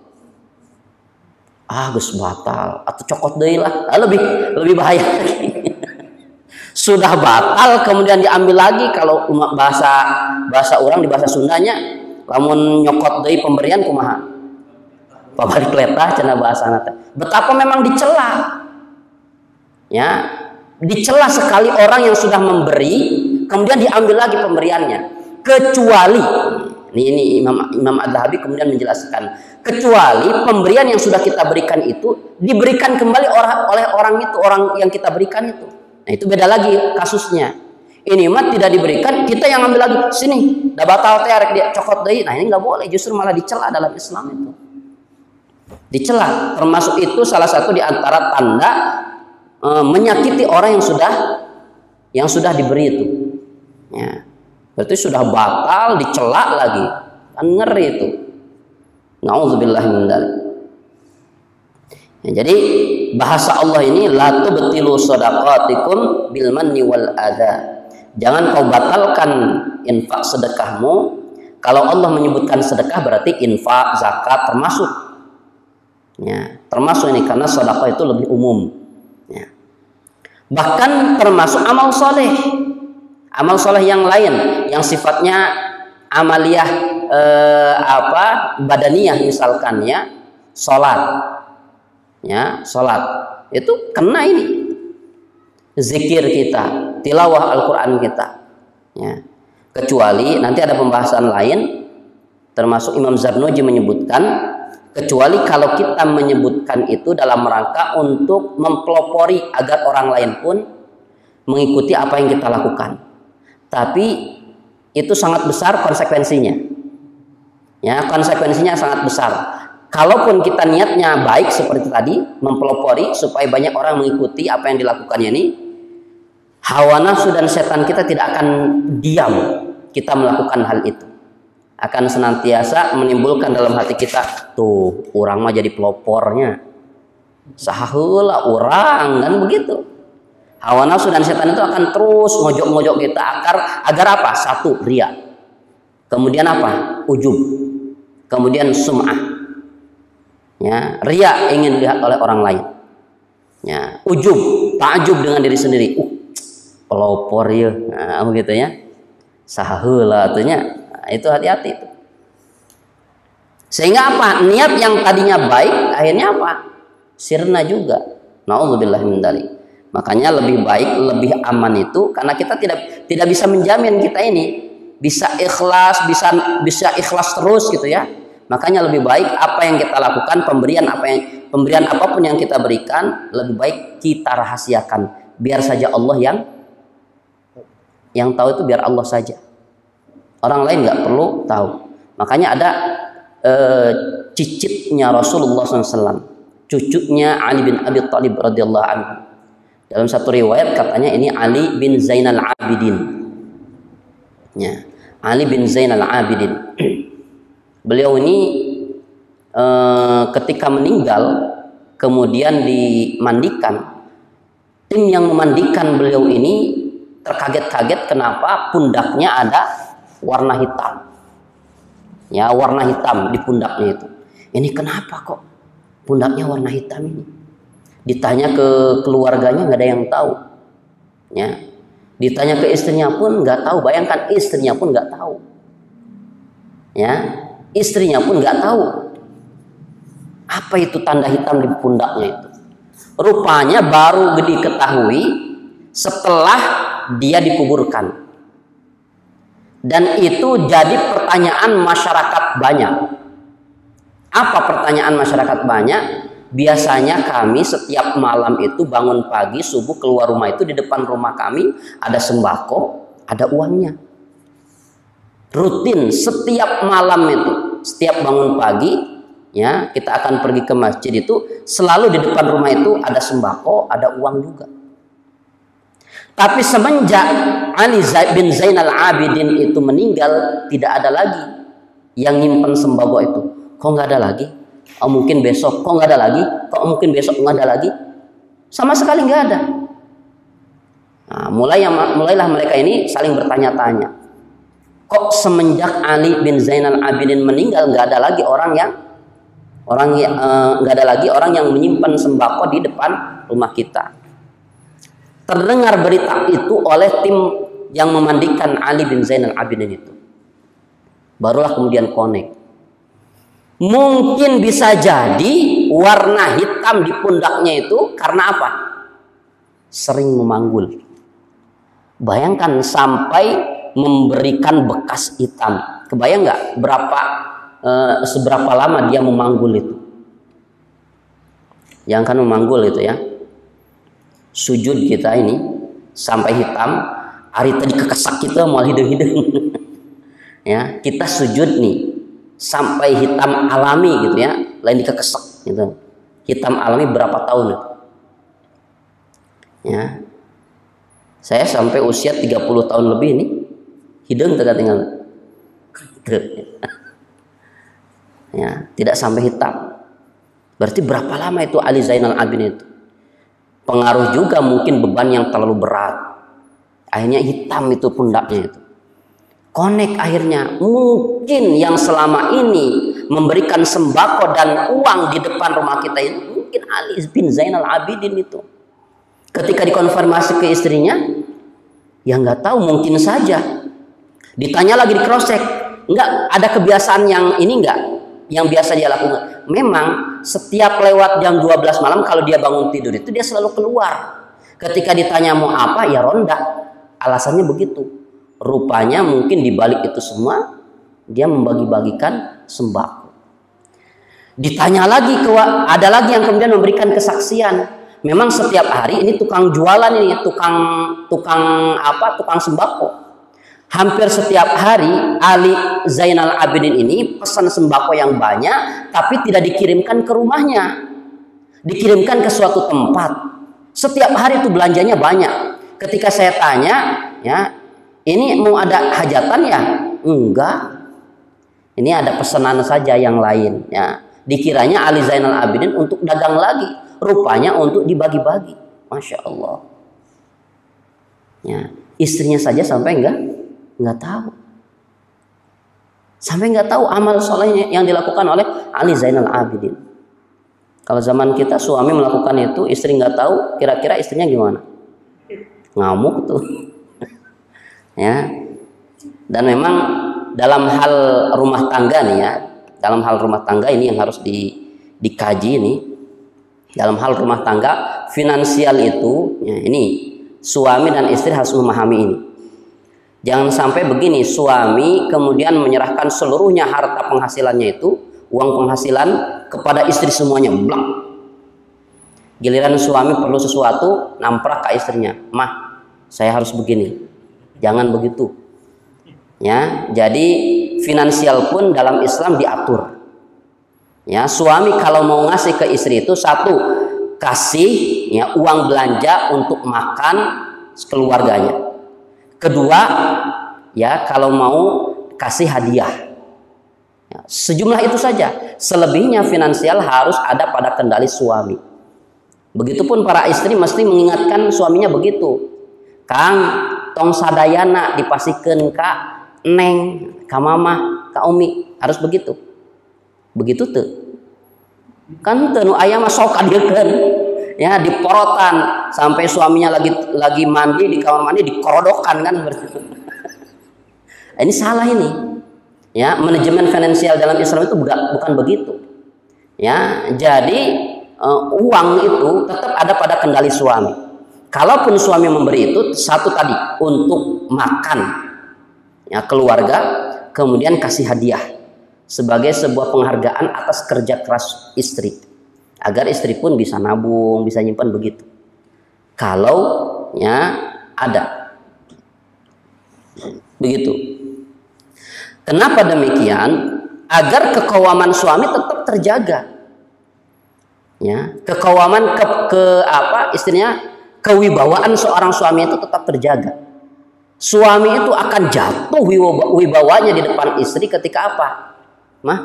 Speaker 1: Gus batal atau cokot deui lah. Lebih bahaya lagi. Sudah batal kemudian diambil lagi, kalau bahasa orang di bahasa Sundanya lamun nyokot deui pemberian kumaha? Pabalik letah cenah bahasana teh. Betapa memang dicela. Ya, dicela sekali orang yang sudah memberi kemudian diambil lagi pemberiannya. Kecuali ini Imam Adz-Dzahabi kemudian menjelaskan, kecuali pemberian yang sudah kita berikan itu diberikan kembali oleh orang itu, orang yang kita berikan itu. Nah, itu beda lagi kasusnya. Ini mah tidak diberikan, kita yang ambil lagi. Sini, dah batal teh arek dia cokot deui. Nah, ini enggak boleh, justru malah dicela dalam Islam itu. Dicela, termasuk itu salah satu di antara tanda menyakiti orang yang sudah diberi itu. Ya. Berarti sudah batal, dicela lagi. Kan ngeri itu. Nauzubillahi min dzalik. Ya, jadi bahasa Allah ini la tubtilu shadaqatikum bil manni wal adha. Jangan kau batalkan infak sedekahmu. Kalau Allah menyebutkan sedekah berarti infak, zakat termasuk. Ya, termasuk ini karena sedekah itu lebih umum. Ya. Bahkan termasuk amal soleh. Amal soleh yang lain yang sifatnya amaliyah badaniyah misalkan ya, salat. Ya, salat itu kena ini, zikir kita, tilawah Al-Quran kita. Ya. Kecuali nanti ada pembahasan lain, termasuk Imam Zarnuji menyebutkan, kecuali kalau kita menyebutkan itu dalam rangka untuk mempelopori agar orang lain pun mengikuti apa yang kita lakukan. Tapi itu sangat besar konsekuensinya. Ya, konsekuensinya sangat besar. Kalaupun kita niatnya baik seperti tadi, mempelopori supaya banyak orang mengikuti apa yang dilakukannya ini, hawa nafsu dan setan kita tidak akan diam kita melakukan hal itu. akan senantiasa menimbulkan dalam hati kita, tuh orang mah jadi pelopornya, sahaheula orang, kan begitu. Hawa nafsu dan setan itu akan terus ngojok-ngojok kita agar apa? Satu, ria. Kemudian apa? Ujub. Kemudian sum'ah. Ya, ria, ingin dilihat oleh orang lain. Ya, ujub, takjub dengan diri sendiri. Pelopor ya. Nah, begitu ya. Sahaheula atunya. Nah, itu hati-hati itu. Sehingga apa? Niat yang tadinya baik akhirnya apa? Sirna juga. Nauzubillahi min dzalik. Makanya lebih baik, lebih aman itu karena kita tidak bisa menjamin kita ini bisa ikhlas, bisa ikhlas terus gitu ya. Makanya lebih baik apa yang kita lakukan, pemberian apapun yang kita berikan, lebih baik kita rahasiakan. Biar saja Allah yang tahu, itu biar Allah saja. Orang lain nggak perlu tahu. Makanya ada cicitnya Rasulullah SAW, cucunya Ali bin Abi Thalib radhiyallahu anhu. Dalam satu riwayat katanya ini Ali bin Zainal Abidin. Ya, Ali bin Zainal Abidin. Beliau ini ketika meninggal kemudian dimandikan. Tim yang memandikan beliau ini terkaget-kaget kenapa pundaknya ada warna hitam. Ya, warna hitam di pundaknya itu. Ini kenapa kok pundaknya warna hitam ini? Ditanya ke keluarganya nggak ada yang tahu. Ya. Ditanya ke istrinya pun nggak tahu. Bayangkan istrinya pun nggak tahu. Ya, istrinya pun nggak tahu. Apa itu tanda hitam di pundaknya itu? Rupanya baru diketahui setelah dia dikuburkan. Dan itu jadi pertanyaan masyarakat banyak. Apa pertanyaan masyarakat banyak? Biasanya kami setiap malam itu bangun pagi, subuh keluar rumah itu di depan rumah kami ada sembako, ada uangnya. Rutin setiap malam itu, setiap bangun pagi, ya kita akan pergi ke masjid itu selalu di depan rumah itu ada sembako, ada uang juga. Tapi semenjak Ali bin Zainal Abidin itu meninggal, tidak ada lagi yang nyimpen sembako itu. Kok nggak ada lagi? Oh mungkin besok. Kok nggak ada lagi? Kok mungkin besok nggak ada lagi? Sama sekali nggak ada. Nah, mulailah mereka ini saling bertanya-tanya. Kok semenjak Ali bin Zainal Abidin meninggal nggak ada lagi orang yang menyimpan sembako di depan rumah kita? Terdengar berita itu oleh tim yang memandikan Ali bin Zainal Abidin itu. Barulah kemudian connect. Mungkin bisa jadi warna hitam di pundaknya itu karena apa? Sering memanggul. Bayangkan sampai memberikan bekas hitam. Kebayang nggak seberapa lama dia memanggul itu? Yang kan memanggul itu ya. Sujud kita ini sampai hitam. Hari tadi kekesak kita mau hidung-hidung. Ya, kita sujud nih sampai hitam alami gitu ya, lain dikekesek gitu. Hitam alami berapa tahun itu? Ya. Saya sampai usia 30 tahun lebih ini hidung tidak tinggal. Ya, tidak sampai hitam. Berarti berapa lama itu Ali Zainal Abidin itu? Pengaruh juga mungkin beban yang terlalu berat. Akhirnya hitam itu pundaknya itu. Connect akhirnya. Mungkin yang selama ini memberikan sembako dan uang di depan rumah kita ini mungkin Ali bin Zainal Abidin itu. Ketika dikonfirmasi ke istrinya, ya nggak tahu, mungkin saja. Ditanya lagi di cross check, nggak ada kebiasaan yang ini nggak, yang biasa dia lakukan. Memang setiap lewat jam 12 malam kalau dia bangun tidur itu dia selalu keluar. Ketika ditanya mau apa, ya ronda. Alasannya begitu. Rupanya mungkin di balik itu semua dia membagi-bagikan sembako. Ditanya lagi, ada lagi yang kemudian memberikan kesaksian. Memang setiap hari ini tukang jualan ini, tukang sembako. Hampir setiap hari Ali Zainal Abidin ini pesan sembako yang banyak, tapi tidak dikirimkan ke rumahnya, dikirimkan ke suatu tempat. Setiap hari itu belanjanya banyak. Ketika saya tanya, ya ini mau ada hajatan ya? Enggak. Ini ada pesanan saja yang lain. Ya. Dikiranya Ali Zainal Abidin untuk dagang lagi, rupanya untuk dibagi-bagi. Masya Allah. Ya. Istrinya saja sampai nggak tahu. Sampai nggak tahu amal solehnya yang dilakukan oleh Ali Zainal Abidin. Kalau zaman kita suami melakukan itu, istri nggak tahu, kira-kira istrinya gimana? Ngamuk tuh. Ya. Dan memang dalam hal rumah tangga nih ya, dalam hal rumah tangga ini yang harus dikaji nih. Dalam hal rumah tangga, finansial itu, ya, ini suami dan istri harus memahami ini. Jangan sampai begini, suami kemudian menyerahkan seluruhnya harta penghasilannya itu, uang penghasilan kepada istri semuanya, blak. Giliran suami perlu sesuatu, namprak ke istrinya, "Mah, saya harus begini." Jangan begitu. Ya, jadi finansial pun dalam Islam diatur. Ya, suami kalau mau ngasih ke istri itu, satu, kasih ya uang belanja untuk makan keluarganya. Kedua, ya kalau mau kasih hadiah. Ya, sejumlah itu saja. Selebihnya finansial harus ada pada kendali suami. Begitupun para istri mesti mengingatkan suaminya begitu. Kang, tong sadayana dipasikeun ka Neng, ka Mama, ka Umi, harus begitu. Begitu tuh. Kan teu nu aya mah sok kadiekeun. Ya, diporotan sampai suaminya lagi mandi di kamar mandi dikorodokan kan. Ini salah ini. Ya, manajemen finansial dalam Islam itu bukan begitu. Ya, jadi uang itu tetap ada pada kendali suami. Kalaupun suami memberi itu, satu tadi untuk makan ya keluarga, kemudian kasih hadiah sebagai sebuah penghargaan atas kerja keras istri, agar istri pun bisa nabung, bisa nyimpan begitu. Kalau ya ada begitu. Kenapa demikian? Agar kekawaman suami tetap terjaga. Ya, kekawaman istrinya kewibawaan seorang suami itu tetap terjaga. Suami itu akan jatuh wibawanya di depan istri ketika apa? Mah,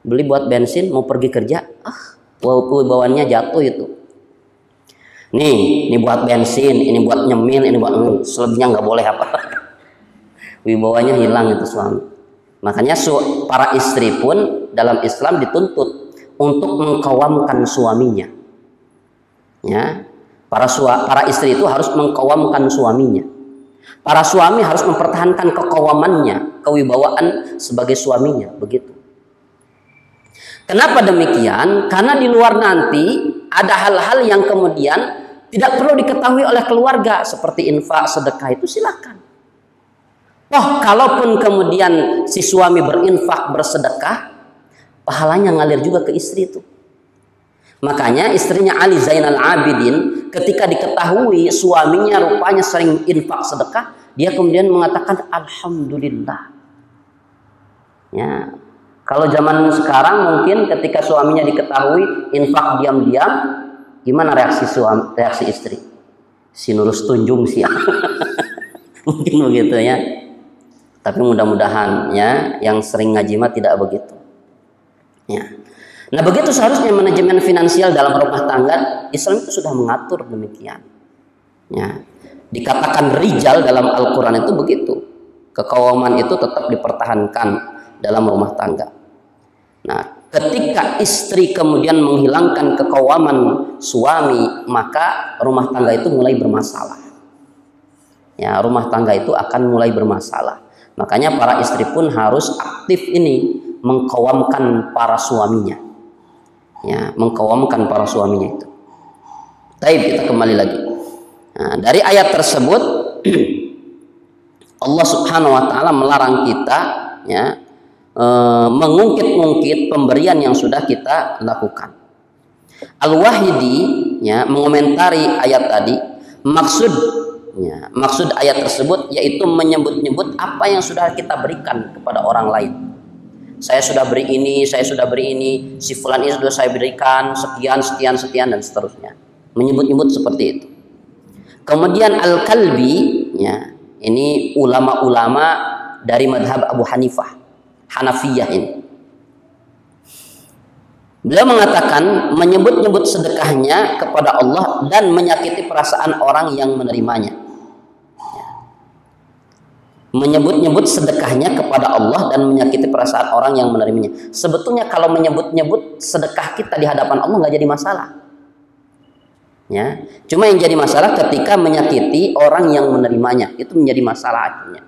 Speaker 1: beli buat bensin mau pergi kerja, wibawanya jatuh itu. Nih, ini buat bensin, ini buat nyemil, ini buat selebihnya nggak boleh apa. Wibawanya hilang itu suami. Makanya para istri pun dalam Islam dituntut untuk mengkawamkan suaminya. Ya, para istri itu harus mengkawamkan suaminya. Para suami harus mempertahankan kekawamannya, kewibawaan sebagai suaminya, begitu. Kenapa demikian? Karena di luar nanti ada hal-hal yang kemudian tidak perlu diketahui oleh keluarga, seperti infak, sedekah itu silakan. Kalaupun kemudian si suami berinfak, bersedekah, pahalanya ngalir juga ke istri itu. Makanya istrinya Ali Zainal Abidin ketika diketahui suaminya rupanya sering infak sedekah, dia kemudian mengatakan alhamdulillah. Ya, kalau zaman sekarang mungkin ketika suaminya diketahui infak diam-diam, gimana reaksi istri? Si nurus tunjung sih. Mungkin begitu ya. Tapi mudah-mudahan ya yang sering ngaji mah tidak begitu. Ya. Nah, begitu seharusnya manajemen finansial dalam rumah tangga. Islam itu sudah mengatur demikian. Ya. Dikatakan rijal dalam Al-Quran itu begitu. Kekawaman itu tetap dipertahankan dalam rumah tangga. Nah, ketika istri kemudian menghilangkan kekawaman suami, maka rumah tangga itu mulai bermasalah. Ya, rumah tangga itu akan mulai bermasalah. Makanya para istri pun harus aktif ini mengkawamkan para suaminya. Ya, mengkawamkan para suaminya itu. Baik, kita kembali lagi. Nah, dari ayat tersebut Allah Subhanahu wa taala melarang kita ya mengungkit-ungkit pemberian yang sudah kita lakukan. Al-Wahidi ya mengomentari ayat tadi, maksud ayat tersebut yaitu menyebut-nyebut apa yang sudah kita berikan kepada orang lain. Saya sudah beri ini, si fulan ini sudah saya berikan, sekian dan seterusnya. Menyebut-nyebut seperti itu. Kemudian Al-Kalbi, ya, ini ulama-ulama dari madhab Abu Hanifah, Hanafiyah ini. Beliau mengatakan menyebut-nyebut sedekahnya kepada Allah dan menyakiti perasaan orang yang menerimanya. Menyebut-nyebut sedekahnya kepada Allah dan menyakiti perasaan orang yang menerimanya. Sebetulnya kalau menyebut-nyebut sedekah kita di hadapan Allah nggak jadi masalah. Ya, cuma yang jadi masalah ketika menyakiti orang yang menerimanya, itu menjadi masalah akhirnya.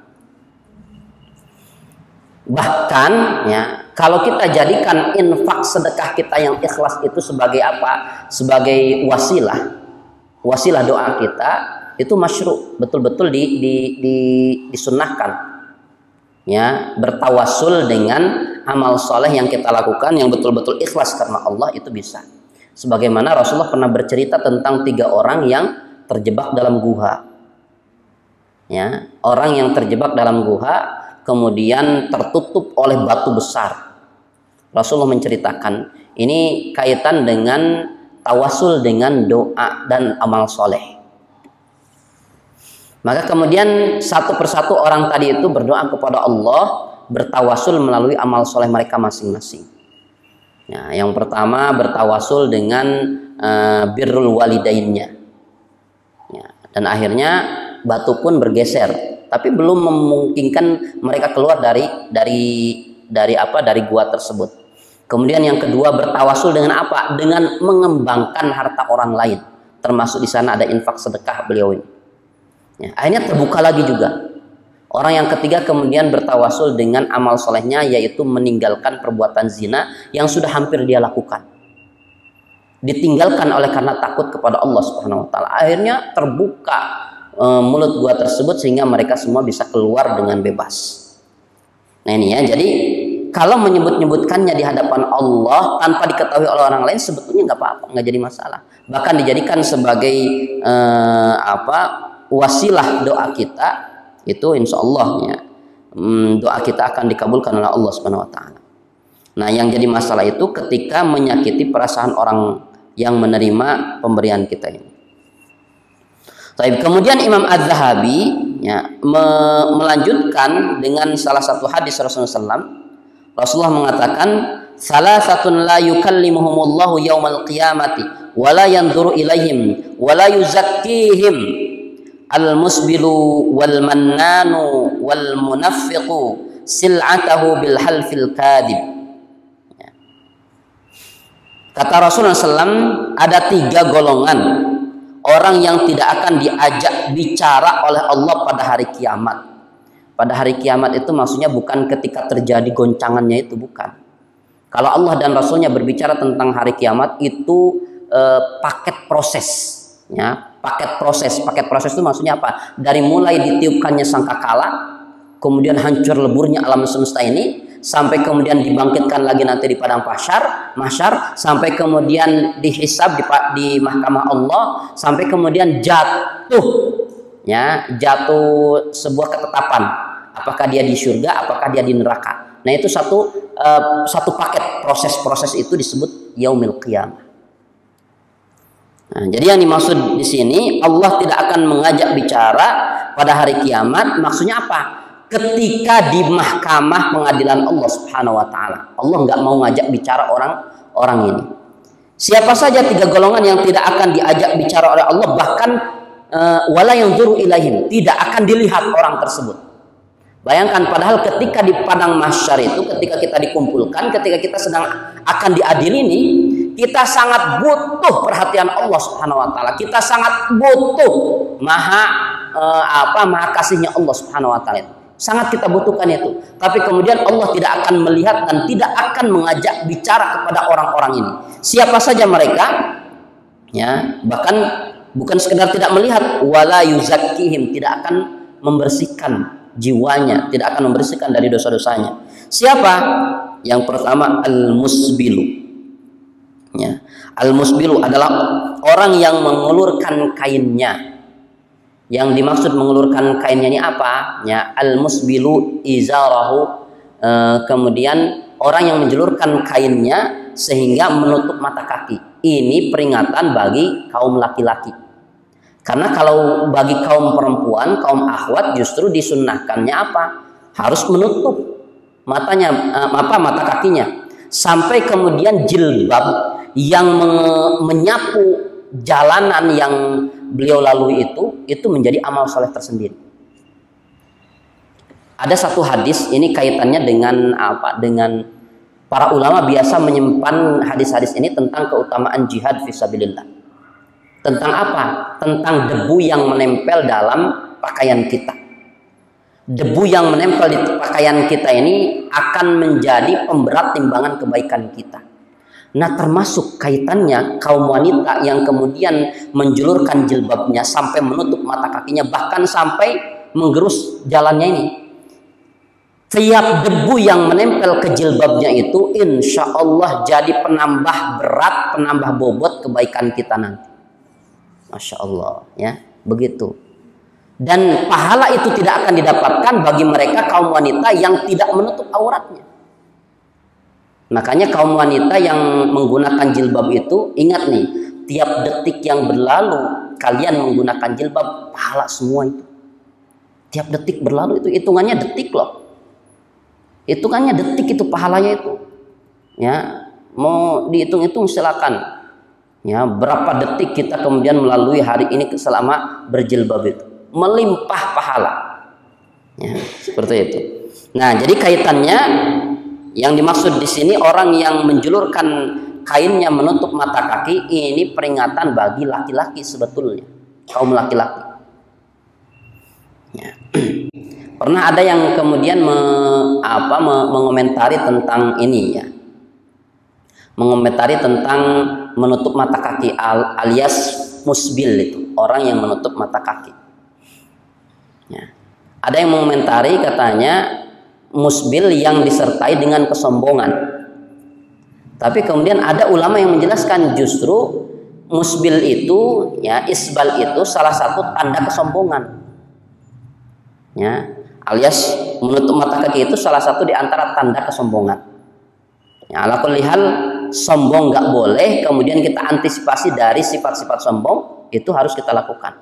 Speaker 1: Bahkan ya, kalau kita jadikan infak sedekah kita yang ikhlas itu sebagai apa? Sebagai wasilah doa kita, itu masyru', betul-betul disunnahkan. Ya, bertawasul dengan amal soleh yang kita lakukan yang betul-betul ikhlas karena Allah, itu bisa. Sebagaimana Rasulullah pernah bercerita tentang 3 orang yang terjebak dalam guha. Ya, orang yang terjebak dalam guha kemudian tertutup oleh batu besar. Rasulullah menceritakan ini kaitan dengan tawasul dengan doa dan amal soleh. Maka kemudian satu persatu orang tadi itu berdoa kepada Allah, bertawasul melalui amal soleh mereka masing-masing. Ya, yang pertama bertawasul dengan birrul walidainnya. Ya, dan akhirnya batu pun bergeser, tapi belum memungkinkan mereka keluar dari gua tersebut. Kemudian yang kedua bertawasul dengan apa? Dengan mengembangkan harta orang lain, termasuk di sana ada infak sedekah beliau ini. Ya, akhirnya terbuka lagi juga. Orang yang ketiga kemudian bertawasul dengan amal solehnya, yaitu meninggalkan perbuatan zina yang sudah hampir dia lakukan. Ditinggalkan oleh karena takut kepada Allah Subhanahu wa taala. Akhirnya terbuka mulut gua tersebut sehingga mereka semua bisa keluar dengan bebas. Nah ini ya, jadi kalau menyebut-nyebutkannya di hadapan Allah tanpa diketahui oleh orang lain sebetulnya nggak apa-apa, nggak jadi masalah. Bahkan dijadikan sebagai wasilah doa kita, itu insya Allah ya, doa kita akan dikabulkan oleh Allah Subhanahu wa taala. Nah, yang jadi masalah itu ketika menyakiti perasaan orang yang menerima pemberian kita ini. Kemudian Imam Az-Zahabi ya, melanjutkan dengan salah satu hadis Rasulullah SAW. Rasulullah mengatakan, "Salasatun la yukallimuhumullahu yaumal qiyamati wa la yanzuru ilaihim wa la yuzakkihim. Al-musbilu wal mannanu wal munaffiqu sil'atahu bil halfil kadib." Kata Rasulullah SAW, ada 3 golongan orang yang tidak akan diajak bicara oleh Allah pada hari kiamat. Pada hari kiamat itu maksudnya bukan ketika terjadi goncangannya, itu bukan. Kalau Allah dan Rasulnya berbicara tentang hari kiamat itu paket proses. Ya, paket proses itu maksudnya apa? Dari mulai ditiupkannya sangkakala, kemudian hancur leburnya alam semesta ini, sampai kemudian dibangkitkan lagi nanti di padang mahsyar, sampai kemudian dihisab di mahkamah Allah, sampai kemudian jatuh sebuah ketetapan, apakah dia di surga, apakah dia di neraka. Nah, itu satu paket proses itu disebut yaumil qiyamah. Nah, jadi yang dimaksud di sini Allah tidak akan mengajak bicara pada hari kiamat. Maksudnya apa? Ketika di mahkamah pengadilan Allah Subhanahu wa taala, Allah nggak mau ngajak bicara orang ini. Siapa saja 3 golongan yang tidak akan diajak bicara oleh Allah, bahkan wala yanzuru ilaihim, tidak akan dilihat orang tersebut. Bayangkan, padahal ketika di padang mahsyar itu, ketika kita dikumpulkan, ketika kita sedang akan diadili ini, kita sangat butuh perhatian Allah Subhanahu wa taala. Kita sangat butuh maha kasihnya Allah Subhanahu wa taala. Sangat kita butuhkan itu. Tapi kemudian Allah tidak akan melihat dan tidak akan mengajak bicara kepada orang-orang ini. Siapa saja mereka? Ya, bahkan bukan sekedar tidak melihat, wala yuzakkihim, tidak akan membersihkan jiwanya, tidak akan membersihkan dari dosa-dosanya. Siapa? Yang pertama, al-musbilu. Ya. Al-musbilu adalah orang yang mengulurkan kainnya. Yang dimaksud mengulurkan kainnya ini apa? Ya, al-musbilu izarahu, kemudian orang yang menjulurkan kainnya sehingga menutup mata kaki. Ini peringatan bagi kaum laki-laki. Karena kalau bagi kaum perempuan, kaum akhwat justru disunnahkannya apa? Harus menutup. matanya, mata kakinya, sampai kemudian jilbab yang menyapu jalanan yang beliau lalui itu menjadi amal soleh tersendiri. Ada satu hadis, ini kaitannya dengan apa? Dengan para ulama biasa menyimpan hadis-hadis ini tentang keutamaan jihad fisabilillah. Tentang apa? Tentang debu yang menempel dalam pakaian kita. Debu yang menempel di pakaian kita ini akan menjadi pemberat timbangan kebaikan kita. Nah, termasuk kaitannya kaum wanita yang kemudian menjulurkan jilbabnya sampai menutup mata kakinya, bahkan sampai menggerus jalannya ini. Tiap debu yang menempel ke jilbabnya itu insya Allah jadi penambah berat, penambah bobot kebaikan kita nanti. Masya Allah, ya, begitu. Dan pahala itu tidak akan didapatkan bagi mereka kaum wanita yang tidak menutup auratnya. Makanya kaum wanita yang menggunakan jilbab itu, ingat nih, tiap detik yang berlalu kalian menggunakan jilbab, pahala semua itu. Tiap detik berlalu itu hitungannya detik loh. Hitungannya detik itu pahalanya itu. Ya, mau dihitung-hitung silakan. Ya, berapa detik kita kemudian melalui hari ini selama berjilbab itu. Melimpah pahala. Ya, seperti itu. Nah, jadi kaitannya yang dimaksud di sini orang yang menjulurkan kainnya menutup mata kaki, ini peringatan bagi laki-laki sebetulnya, kaum laki-laki. Ya. Pernah ada yang kemudian mengomentari tentang ini, ya, mengomentari tentang menutup mata kaki alias musbil itu, orang yang menutup mata kaki. Ya. Ada yang mengomentari katanya musbil yang disertai dengan kesombongan. Tapi kemudian ada ulama yang menjelaskan justru musbil itu, ya, isbal itu salah satu tanda kesombongan. Ya, alias menutup mata kaki itu salah satu di antara tanda kesombongan. Ya, ala kulli hal, sombong nggak boleh, kemudian kita antisipasi dari sifat-sifat sombong itu harus kita lakukan.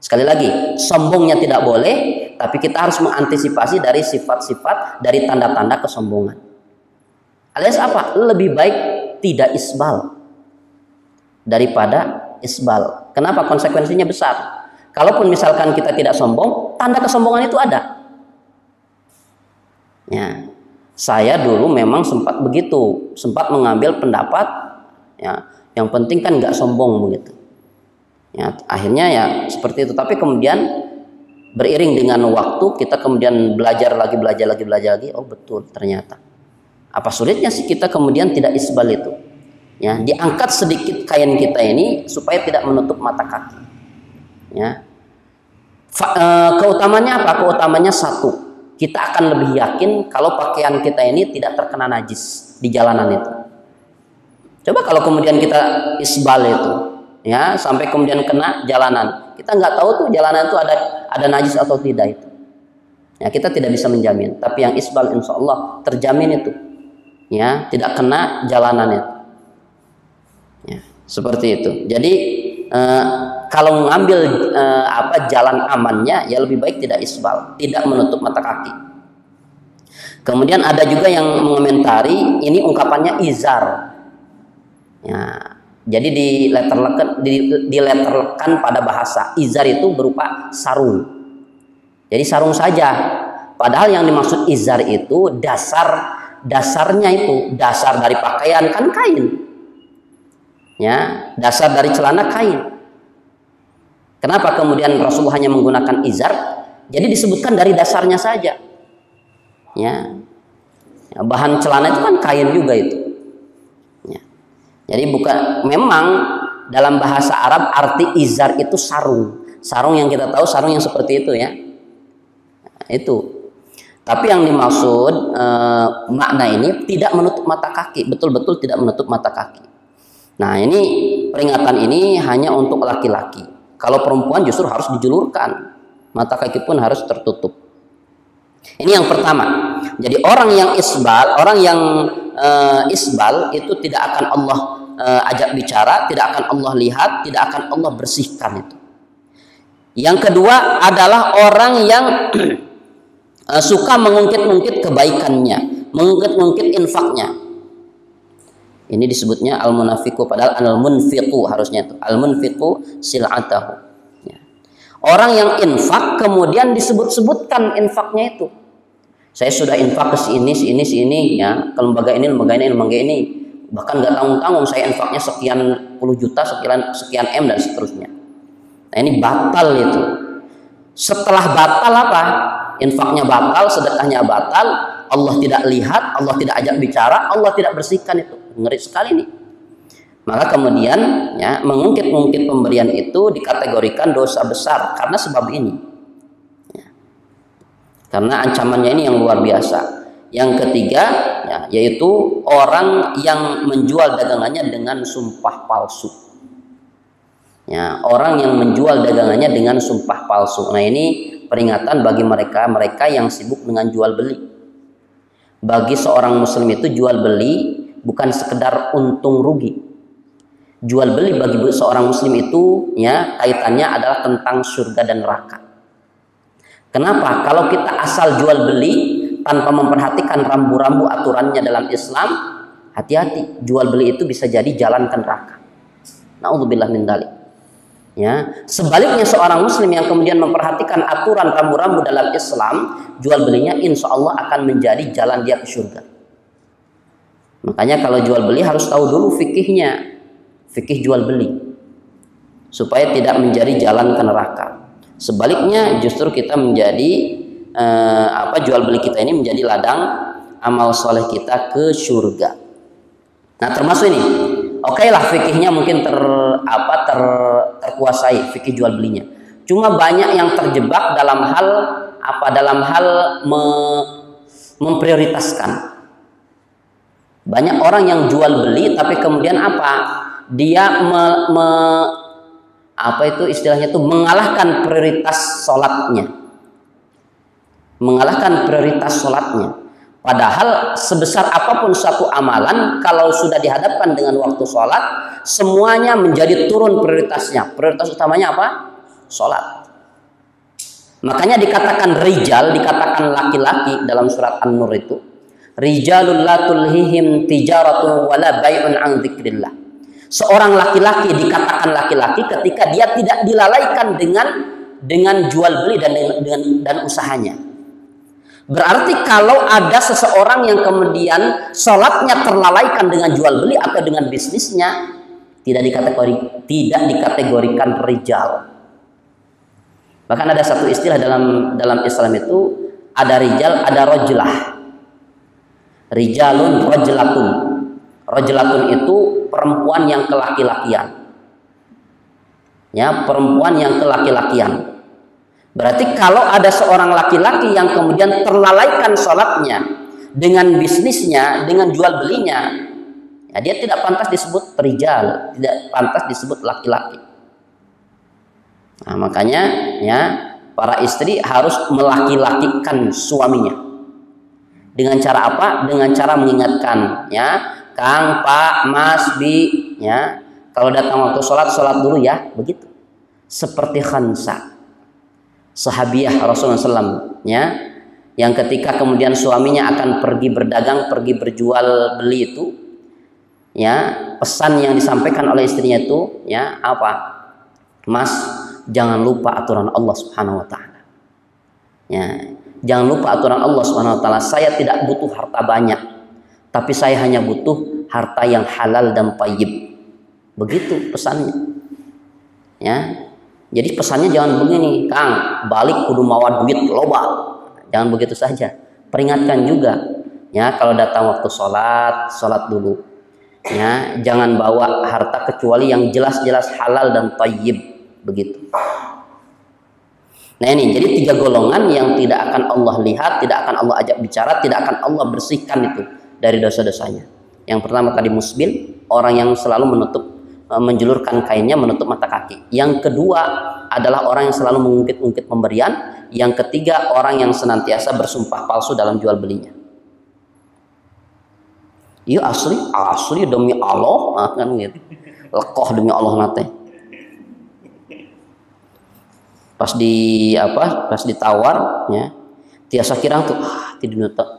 Speaker 1: Sekali lagi, sombongnya tidak boleh, tapi kita harus mengantisipasi dari sifat-sifat, dari tanda-tanda kesombongan. Alias apa? Lebih baik tidak isbal daripada isbal. Kenapa? Konsekuensinya besar. Kalaupun misalkan kita tidak sombong, tanda kesombongan itu ada. Ya, saya dulu memang sempat begitu, sempat mengambil pendapat, ya, yang penting kan nggak sombong begitu. Ya, akhirnya ya seperti itu. Tapi kemudian beriring dengan waktu kita kemudian belajar lagi. Oh betul, ternyata apa sulitnya sih kita kemudian tidak isbal itu. Ya, diangkat sedikit kain kita ini supaya tidak menutup mata kaki. Ya, keutamanya apa? Keutamanya satu, kita akan lebih yakin kalau pakaian kita ini tidak terkena najis di jalanan itu. Coba kalau kemudian kita isbal itu, ya, sampai kemudian kena jalanan, kita nggak tahu tuh jalanan itu ada najis atau tidak itu. Ya, kita tidak bisa menjamin. Tapi yang isbal insya Allah terjamin itu, ya, tidak kena jalanan itu. Ya, seperti itu. Jadi kalau mengambil jalan amannya, ya lebih baik tidak isbal, tidak menutup mata kaki. Kemudian ada juga yang mengomentari ini ungkapannya izar. Ya, jadi diletterkan pada bahasa. Izar itu berupa sarung. Jadi sarung saja. Padahal yang dimaksud izar itu dasarnya itu, dasar dari pakaian kan kain. Ya, dasar dari celana kain. Kenapa kemudian Rasulullah hanya menggunakan izar? Jadi disebutkan dari dasarnya saja. Ya, bahan celana itu kan kain juga itu. Ya. Jadi bukan, memang dalam bahasa Arab arti izar itu sarung. Sarung yang kita tahu, sarung yang seperti itu, ya. Itu. Tapi yang dimaksud makna ini tidak menutup mata kaki, betul-betul tidak menutup mata kaki. Nah, ini peringatan ini hanya untuk laki-laki. Kalau perempuan justru harus dijulurkan, mata kaki pun harus tertutup. Ini yang pertama. Jadi orang yang isbal itu tidak akan Allah ajak bicara, tidak akan Allah lihat, tidak akan Allah bersihkan itu. Yang kedua adalah orang yang suka mengungkit-ungkit kebaikannya, mengungkit-ungkit infaknya. Ini disebutnya al-munafiqu, padahal al-munfiqu harusnya itu. Al-munfiqu sil'atahu. Ya. Orang yang infak kemudian disebut-sebutkan infaknya itu. Saya sudah infak ke sini ya, ke lembaga ini, lembaga ini. Bahkan nggak tanggung-tanggung saya infaknya sekian puluh juta, sekian M dan seterusnya. Nah, ini batal itu. Setelah batal apa? Infaknya batal, sedekahnya batal, Allah tidak lihat, Allah tidak ajak bicara, Allah tidak bersihkan itu. Ngeri sekali nih. Maka kemudian ya, mengungkit-ungkit pemberian itu dikategorikan dosa besar karena sebab ini. Ya. Karena ancamannya ini yang luar biasa. Yang ketiga ya, yaitu orang yang menjual dagangannya dengan sumpah palsu. Ya, orang yang menjual dagangannya dengan sumpah palsu. Nah, ini peringatan bagi mereka yang sibuk dengan jual beli. Bagi seorang muslim itu jual beli bukan sekedar untung rugi. Jual beli bagi seorang muslim itu ya kaitannya adalah tentang surga dan neraka. Kenapa? Kalau kita asal jual beli tanpa memperhatikan rambu-rambu aturannya dalam Islam, hati-hati, jual beli itu bisa jadi jalan ke neraka. Na'udzubillah min dzalik. Ya, sebaliknya seorang muslim yang kemudian memperhatikan aturan rambu-rambu dalam Islam, jual belinya insya Allah akan menjadi jalan dia ke surga. Makanya kalau jual beli harus tahu dulu fikihnya, fikih jual beli, supaya tidak menjadi jalan ke neraka. Sebaliknya justru kita menjadi jual beli kita ini menjadi ladang amal soleh kita ke surga. Nah, termasuk ini. Oke lah, fikihnya mungkin terkuasai fikih jual belinya. Cuma banyak yang terjebak dalam hal memprioritaskan. Banyak orang yang jual beli tapi kemudian dia mengalahkan prioritas sholatnya. Mengalahkan prioritas sholatnya. Padahal sebesar apapun satu amalan, kalau sudah dihadapkan dengan waktu sholat, semuanya menjadi turun prioritasnya. Prioritas utamanya apa? Sholat. Makanya dikatakan rijal, dikatakan laki-laki dalam surat An-Nur itu. Rijalul la tulhihim tijaratun wala bai'un an dzikrillah. Seorang laki-laki dikatakan laki-laki ketika dia tidak dilalaikan dengan jual beli dan usahanya. Berarti kalau ada seseorang yang kemudian sholatnya terlalaikan dengan jual beli atau dengan bisnisnya, tidak dikategorikan rijal. Bahkan ada satu istilah dalam Islam itu, ada rijal, ada rajlah. Rijalun, rajlatun. Rajlatun itu perempuan yang kelaki-lakian. Ya, perempuan yang kelaki-lakian. Berarti kalau ada seorang laki-laki yang kemudian terlalaikan sholatnya dengan bisnisnya, dengan jual belinya, ya dia tidak pantas disebut rijal, tidak pantas disebut laki-laki. Nah, makanya ya para istri harus melaki-lakikan suaminya. Dengan cara apa? Dengan cara mengingatkan, ya, Kang, Pak, Mas, Bi, ya, kalau datang waktu sholat dulu ya, begitu. Seperti Khansa, sahabiah Rasulullah SAW, ya, yang ketika kemudian suaminya akan pergi berdagang, pergi berjual beli itu, ya, pesan yang disampaikan oleh istrinya itu, ya, apa? Mas, jangan lupa aturan Allah Subhanahu Wa Taala. Ya, jangan lupa aturan Allah Subhanahu Wa Taala. Saya tidak butuh harta banyak, tapi saya hanya butuh harta yang halal dan thayyib. Begitu pesannya. Ya. Jadi pesannya jangan begini, Kang, balik kudu mawa duit loba. Jangan begitu saja. Peringatkan juga, ya, kalau datang waktu sholat dulu. Ya, jangan bawa harta kecuali yang jelas-jelas halal dan thayyib, begitu. Nah, ini jadi 3 golongan yang tidak akan Allah lihat, tidak akan Allah ajak bicara, tidak akan Allah bersihkan itu dari dosa-dosanya. Yang pertama tadi musbil, orang yang selalu menjulurkan kainnya menutup mata kaki. Yang kedua adalah orang yang selalu mengungkit-ungkit pemberian. Yang ketiga orang yang senantiasa bersumpah palsu dalam jual belinya. Iya asli demi Allah, kan gitu. Lekoh demi Allah nate. Pas ditawar, ya, tiasa kirang tuh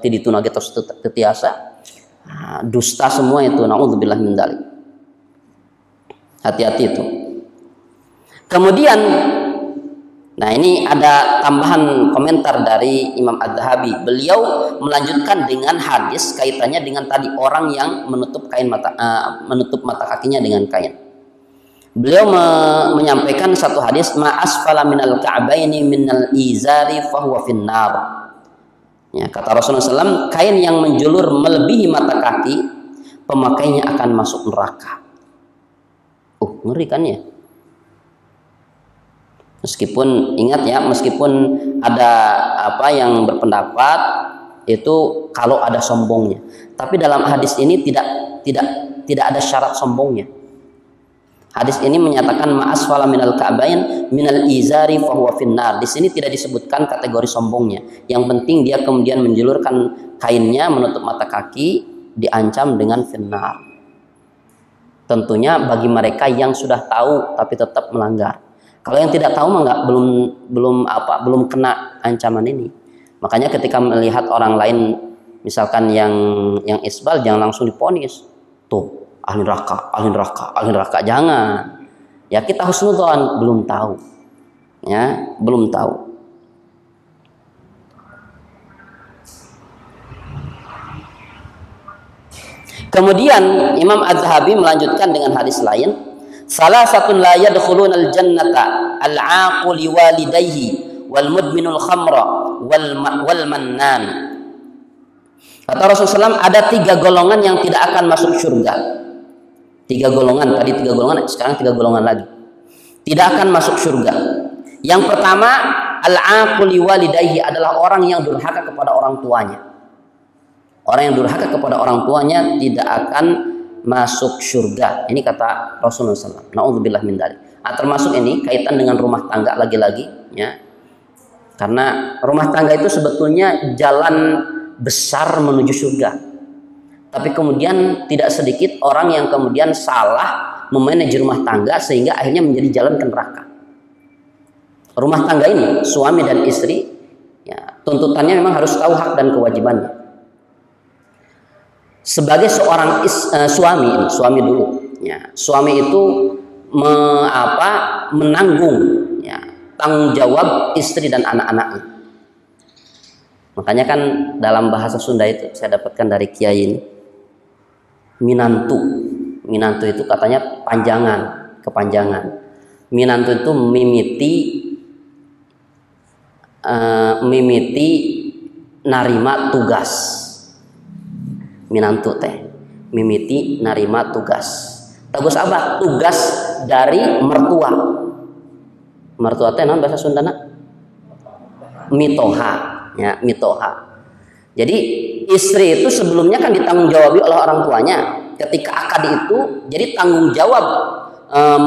Speaker 1: tidituna terus tetiasa. Dusta semua itu, naudzubillah min dzalik. Hati-hati itu. Kemudian, nah ini ada tambahan komentar dari Imam Az-Zahabi. Beliau melanjutkan dengan hadis kaitannya dengan tadi orang yang menutup mata kakinya dengan kain. Beliau menyampaikan satu hadis, ma asfala minal ka'baini minal izari fahuwa finnar. Ya, kata Rasulullah SAW, kain yang menjulur melebihi mata kaki, pemakainya akan masuk neraka. Ngeri kan ya? Meskipun ingat ya, meskipun ada apa yang berpendapat itu kalau ada sombongnya, tapi dalam hadis ini tidak ada syarat sombongnya. Hadis ini menyatakan ma'asfala minal ka'bain minal izari fahuwa finnar. Di sini tidak disebutkan kategori sombongnya. Yang penting dia kemudian menjulurkan kainnya menutup mata kaki, diancam dengan finnar. Tentunya bagi mereka yang sudah tahu tapi tetap melanggar. Kalau yang tidak tahu mah belum kena ancaman ini. Makanya ketika melihat orang lain misalkan yang isbal, jangan langsung diponis. Tuh, ahli neraka, jangan. Ya kita husnudzon, belum tahu. Ya, belum tahu. Kemudian Imam Az-Zahabi melanjutkan dengan hadis lain, salah satu la yadkhulunal jannata al-'aqu liwalidayhi wal mudminul khamra wal mannan. Kata Rasulullah SAW, ada 3 golongan yang tidak akan masuk surga. 3 golongan, tadi 3 golongan, sekarang 3 golongan lagi. Tidak akan masuk surga. Yang pertama, al-'aqu liwalidayhi adalah orang yang durhaka kepada orang tuanya. Orang yang durhaka kepada orang tuanya tidak akan masuk surga. Ini kata Rasulullah SAW. Na'udzubillah min dzalik. Termasuk ini kaitan dengan rumah tangga lagi-lagi, ya. Karena rumah tangga itu sebetulnya jalan besar menuju surga. Tapi kemudian tidak sedikit orang yang kemudian salah memanage rumah tangga sehingga akhirnya menjadi jalan ke neraka. Rumah tangga ini, suami dan istri, ya, tuntutannya memang harus tahu hak dan kewajibannya. Sebagai seorang suami dulu, ya, suami itu menanggung, ya, tanggung jawab istri dan anak-anaknya. Makanya kan dalam bahasa Sunda itu saya dapatkan dari kiai ini, minantu itu katanya kepanjangan. Minantu itu mimiti narima tugas. Minantu teh mimiti narima tugas. Tugas apa? Tugas dari mertua. Mertua teh naon bahasa Sundana? Mitoha, ya, mitoha. Jadi istri itu sebelumnya kan ditanggung jawabi oleh orang tuanya. Ketika akad itu jadi tanggung jawab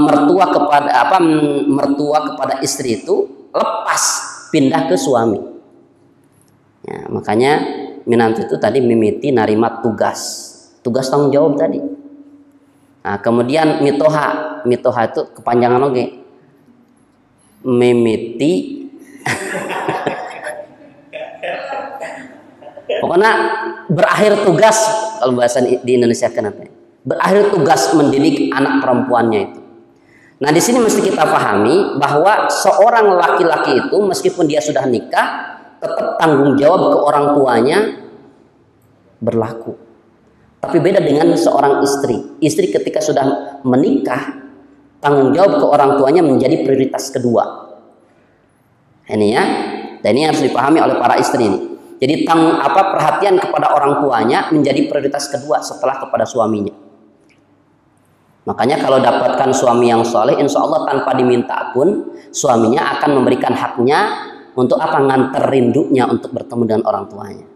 Speaker 1: mertua kepada istri itu lepas pindah ke suami. Ya, makanya minantu itu tadi mimiti narima tugas tanggung jawab tadi. Nah, kemudian mitoha itu kepanjangan oke. Mimiti pokoknya berakhir tugas, kalau bahasa di Indonesia kenapa? Berakhir tugas mendidik anak perempuannya itu. Nah, di sini mesti kita pahami bahwa seorang laki-laki itu meskipun dia sudah nikah, tetap tanggung jawab ke orang tuanya berlaku. Tapi beda dengan seorang istri. Istri ketika sudah menikah, tanggung jawab ke orang tuanya menjadi prioritas kedua. Ini ya, dan ini harus dipahami oleh para istri ini. Jadi perhatian kepada orang tuanya menjadi prioritas kedua setelah kepada suaminya. Makanya kalau dapatkan suami yang soleh, insya Allah tanpa diminta pun suaminya akan memberikan haknya untuk nganter rindunya untuk bertemu dengan orang tuanya.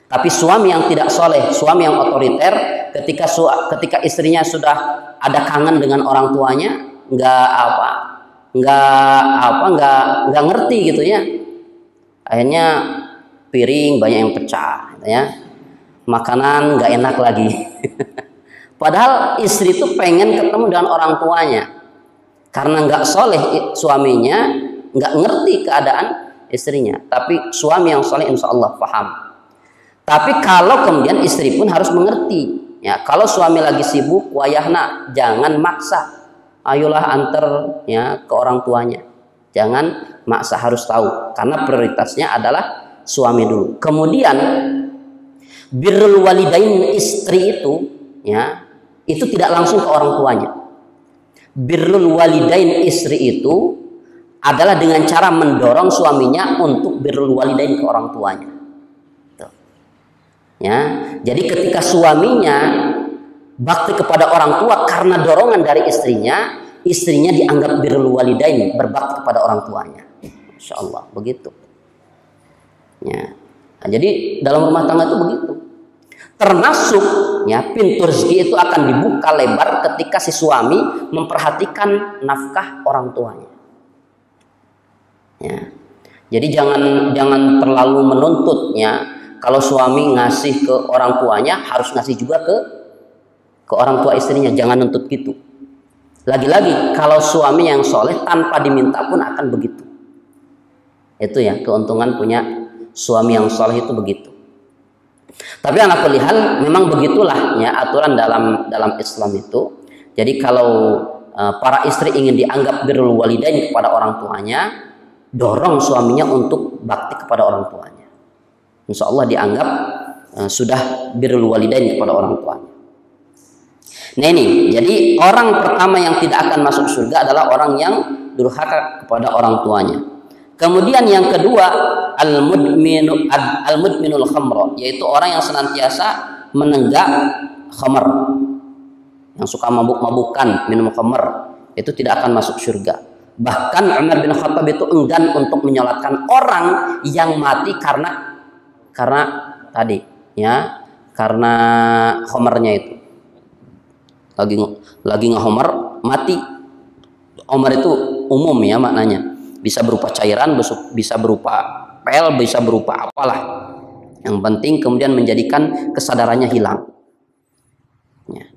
Speaker 1: Tapi suami yang tidak soleh, suami yang otoriter, ketika istrinya sudah ada kangen dengan orang tuanya, nggak ngerti gitu ya. Akhirnya piring banyak yang pecah, ya. Makanan nggak enak lagi. Padahal istri itu pengen ketemu dengan orang tuanya, karena nggak soleh suaminya, nggak ngerti keadaan istrinya. Tapi suami yang soleh insya Allah paham. Tapi kalau kemudian istri pun harus mengerti, ya, kalau suami lagi sibuk, wayahna, jangan maksa. Ayolah antar ya ke orang tuanya. Jangan maksa, harus tahu, karena prioritasnya adalah suami dulu. Kemudian birrul walidain istri itu, ya, itu tidak langsung ke orang tuanya. Birrul walidain istri itu adalah dengan cara mendorong suaminya untuk birrul walidain ke orang tuanya. Tuh. Ya, jadi ketika suaminya bakti kepada orang tua karena dorongan dari istrinya, istrinya dianggap birrul walidain, berbakti kepada orang tuanya. Insya Allah begitu. Ya. Nah, jadi dalam rumah tangga itu begitu. Termasuk ya, pintu rezeki itu akan dibuka lebar ketika si suami memperhatikan nafkah orang tuanya. Ya. Jadi jangan terlalu menuntut ya. Kalau suami ngasih ke orang tuanya, harus ngasih juga ke orang tua istrinya. Jangan nuntut gitu. Lagi-lagi kalau suami yang soleh tanpa diminta pun akan begitu. Itu ya keuntungan punya suami yang soleh itu begitu. Tapi ala kulli hal memang begitulah ya aturan dalam Islam itu. Jadi kalau para istri ingin dianggap birrul walidain kepada orang tuanya, dorong suaminya untuk bakti kepada orang tuanya. Insya Allah dianggap sudah birrul walidain kepada orang tuanya. Nah ini, jadi orang pertama yang tidak akan masuk surga adalah orang yang durhaka kepada orang tuanya. Kemudian yang kedua, al-mudminul khamra, yaitu orang yang senantiasa menenggak khamr, yang suka mabuk-mabukan, minum khamr, itu tidak akan masuk surga. Bahkan Umar bin Khattab itu enggan untuk menyolatkan orang yang mati karena tadi ya, karena khamrnya itu. Lagi ngehomer mati. Homer itu umum ya maknanya, bisa berupa cairan, bisa berupa pel, bisa berupa apalah. Yang penting kemudian menjadikan kesadarannya hilang. Ya.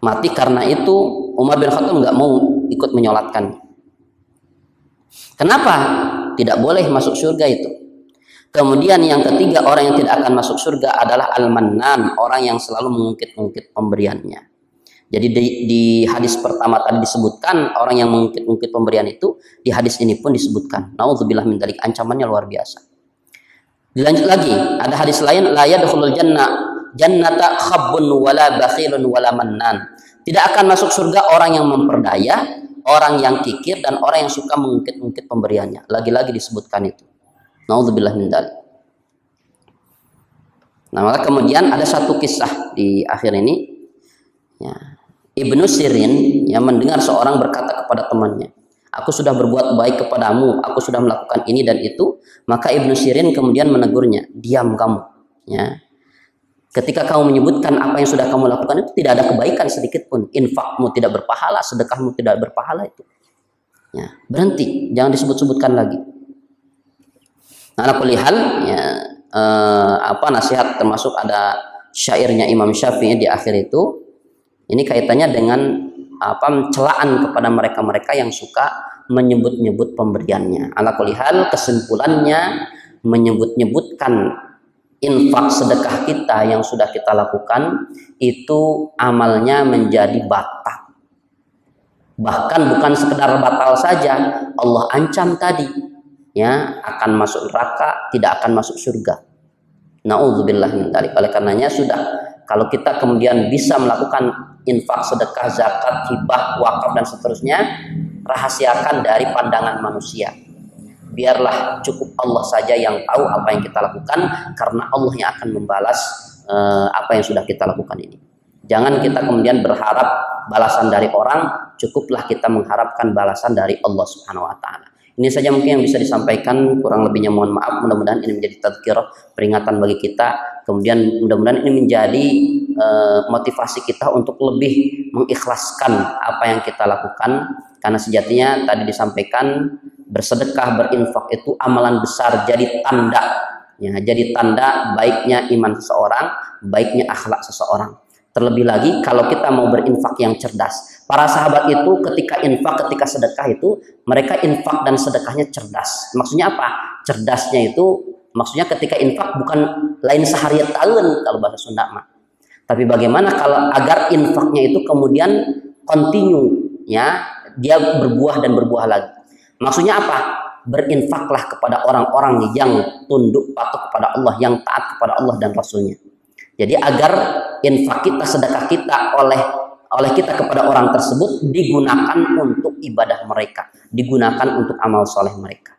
Speaker 1: Mati karena itu Umar bin Khattab nggak mau ikut menyolatkan. Kenapa? Tidak boleh masuk surga itu. Kemudian yang ketiga, orang yang tidak akan masuk surga adalah al-mannan, orang yang selalu mengungkit-ungkit pemberiannya. Jadi di hadis pertama tadi disebutkan orang yang mengungkit-ungkit pemberian itu, di hadis ini pun disebutkan. Nauzubillah min dzalik, ancamannya luar biasa. Dilanjut lagi, ada hadis lain, la yadkhulul jannata khabbun wala bakhilun wala mannan. Tidak akan masuk surga orang yang memperdaya, orang yang kikir, dan orang yang suka mengungkit-ungkit pemberiannya. Lagi-lagi disebutkan itu. Nauzubillah min dzalik. Nah, maka kemudian ada satu kisah di akhir ini. Ya. Ibnu Sirin yang mendengar seorang berkata kepada temannya, aku sudah berbuat baik kepadamu, aku sudah melakukan ini dan itu. Maka Ibnu Sirin kemudian menegurnya, diam kamu. Ya. Ketika kamu menyebutkan apa yang sudah kamu lakukan itu tidak ada kebaikan sedikit pun. Infakmu tidak berpahala, sedekahmu tidak berpahala itu. Ya. Berhenti, jangan disebut-sebutkan lagi. Nah, ala kulli hal, ya, nasihat termasuk ada syairnya Imam Syafi'i di akhir itu. Ini kaitannya dengan celaan kepada mereka-mereka yang suka menyebut-nyebut pemberiannya. Ala kulli hal, kesimpulannya menyebut-nyebutkan infak sedekah kita yang sudah kita lakukan itu amalnya menjadi batal. Bahkan bukan sekedar batal saja, Allah ancam tadi ya akan masuk neraka, tidak akan masuk surga. Nauzubillah min dzalik. Oleh karenanya sudah, kalau kita kemudian bisa melakukan infak, sedekah, zakat, hibah, wakaf dan seterusnya, rahasiakan dari pandangan manusia. Biarlah cukup Allah saja yang tahu apa yang kita lakukan, karena Allah yang akan membalas apa yang sudah kita lakukan ini. Jangan kita kemudian berharap balasan dari orang, cukuplah kita mengharapkan balasan dari Allah Subhanahu wa taala. Ini saja mungkin yang bisa disampaikan, kurang lebihnya mohon maaf. Mudah-mudahan ini menjadi tadzkirah, peringatan bagi kita. Kemudian mudah-mudahan ini menjadi motivasi kita untuk lebih mengikhlaskan apa yang kita lakukan, karena sejatinya tadi disampaikan bersedekah, berinfak itu amalan besar, jadi tanda ya, jadi tanda baiknya iman seseorang, baiknya akhlak seseorang. Terlebih lagi kalau kita mau berinfak yang cerdas. Para sahabat itu ketika infak, ketika sedekah itu mereka infak dan sedekahnya cerdas. Maksudnya apa? Cerdasnya itu maksudnya ketika infak bukan lain sehari tahun kalau bahasa Sunda mah. Tapi bagaimana kalau agar infaknya itu kemudian continue, ya, dia berbuah dan berbuah lagi. Maksudnya apa? Berinfaklah kepada orang-orang yang tunduk patuh kepada Allah, yang taat kepada Allah dan Rasulnya. Jadi agar infak kita, sedekah kita oleh kita kepada orang tersebut digunakan untuk ibadah mereka, digunakan untuk amal soleh mereka.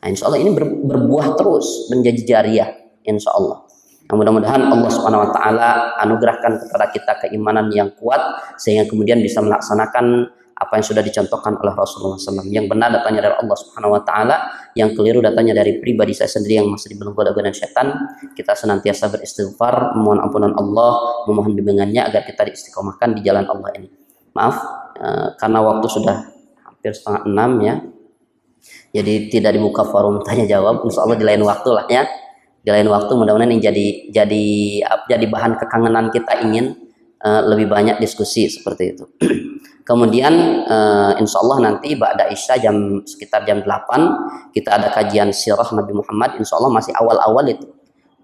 Speaker 1: Nah, insya Allah ini berbuah terus menjadi jariah, insya Allah. Nah, mudah-mudahan Allah Subhanahu Wa Taala anugerahkan kepada kita keimanan yang kuat sehingga kemudian bisa melaksanakan apa yang sudah dicontohkan oleh Rasulullah SAW. Yang benar datanya dari Allah Subhanahu Wa Taala, yang keliru datanya dari pribadi saya sendiri yang masih dibelenggu godaan syaitan. Kita senantiasa beristighfar, memohon ampunan Allah, memohon bimbingannya agar kita diistiqomahkan di jalan Allah ini. Maaf, karena waktu sudah hampir 5:30 ya. Jadi tidak dibuka forum tanya jawab. Insya Allah di lain waktu lah ya. Di lain waktu mudah-mudahan ini jadi bahan kekangenan kita, ingin lebih banyak diskusi seperti itu. Kemudian insya Allah nanti ba'da Isya sekitar jam 8 kita ada kajian sirah Nabi Muhammad. Insya Allah masih awal-awal itu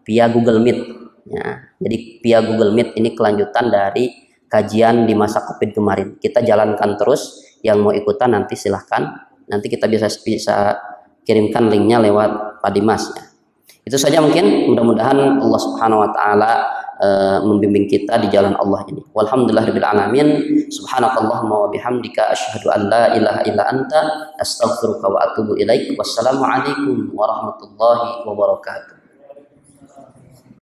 Speaker 1: via Google Meet ya. Jadi via Google Meet ini kelanjutan dari kajian di masa Covid kemarin. Kita jalankan terus, yang mau ikutan nanti silahkan. Nanti kita bisa kirimkan linknya lewat Pak Dimas ya. Itu saja mungkin, mudah-mudahan Allah Subhanahu Wa Taala membimbing kita di jalan Allah ini. Walhamdulillahirabbil alamin. Subhanakallahumma wa bihamdika asyhadu an la ilaha illa anta astaghfiruka wa atubu ilaik. Wassalamualaikum warahmatullahi wabarakatuh.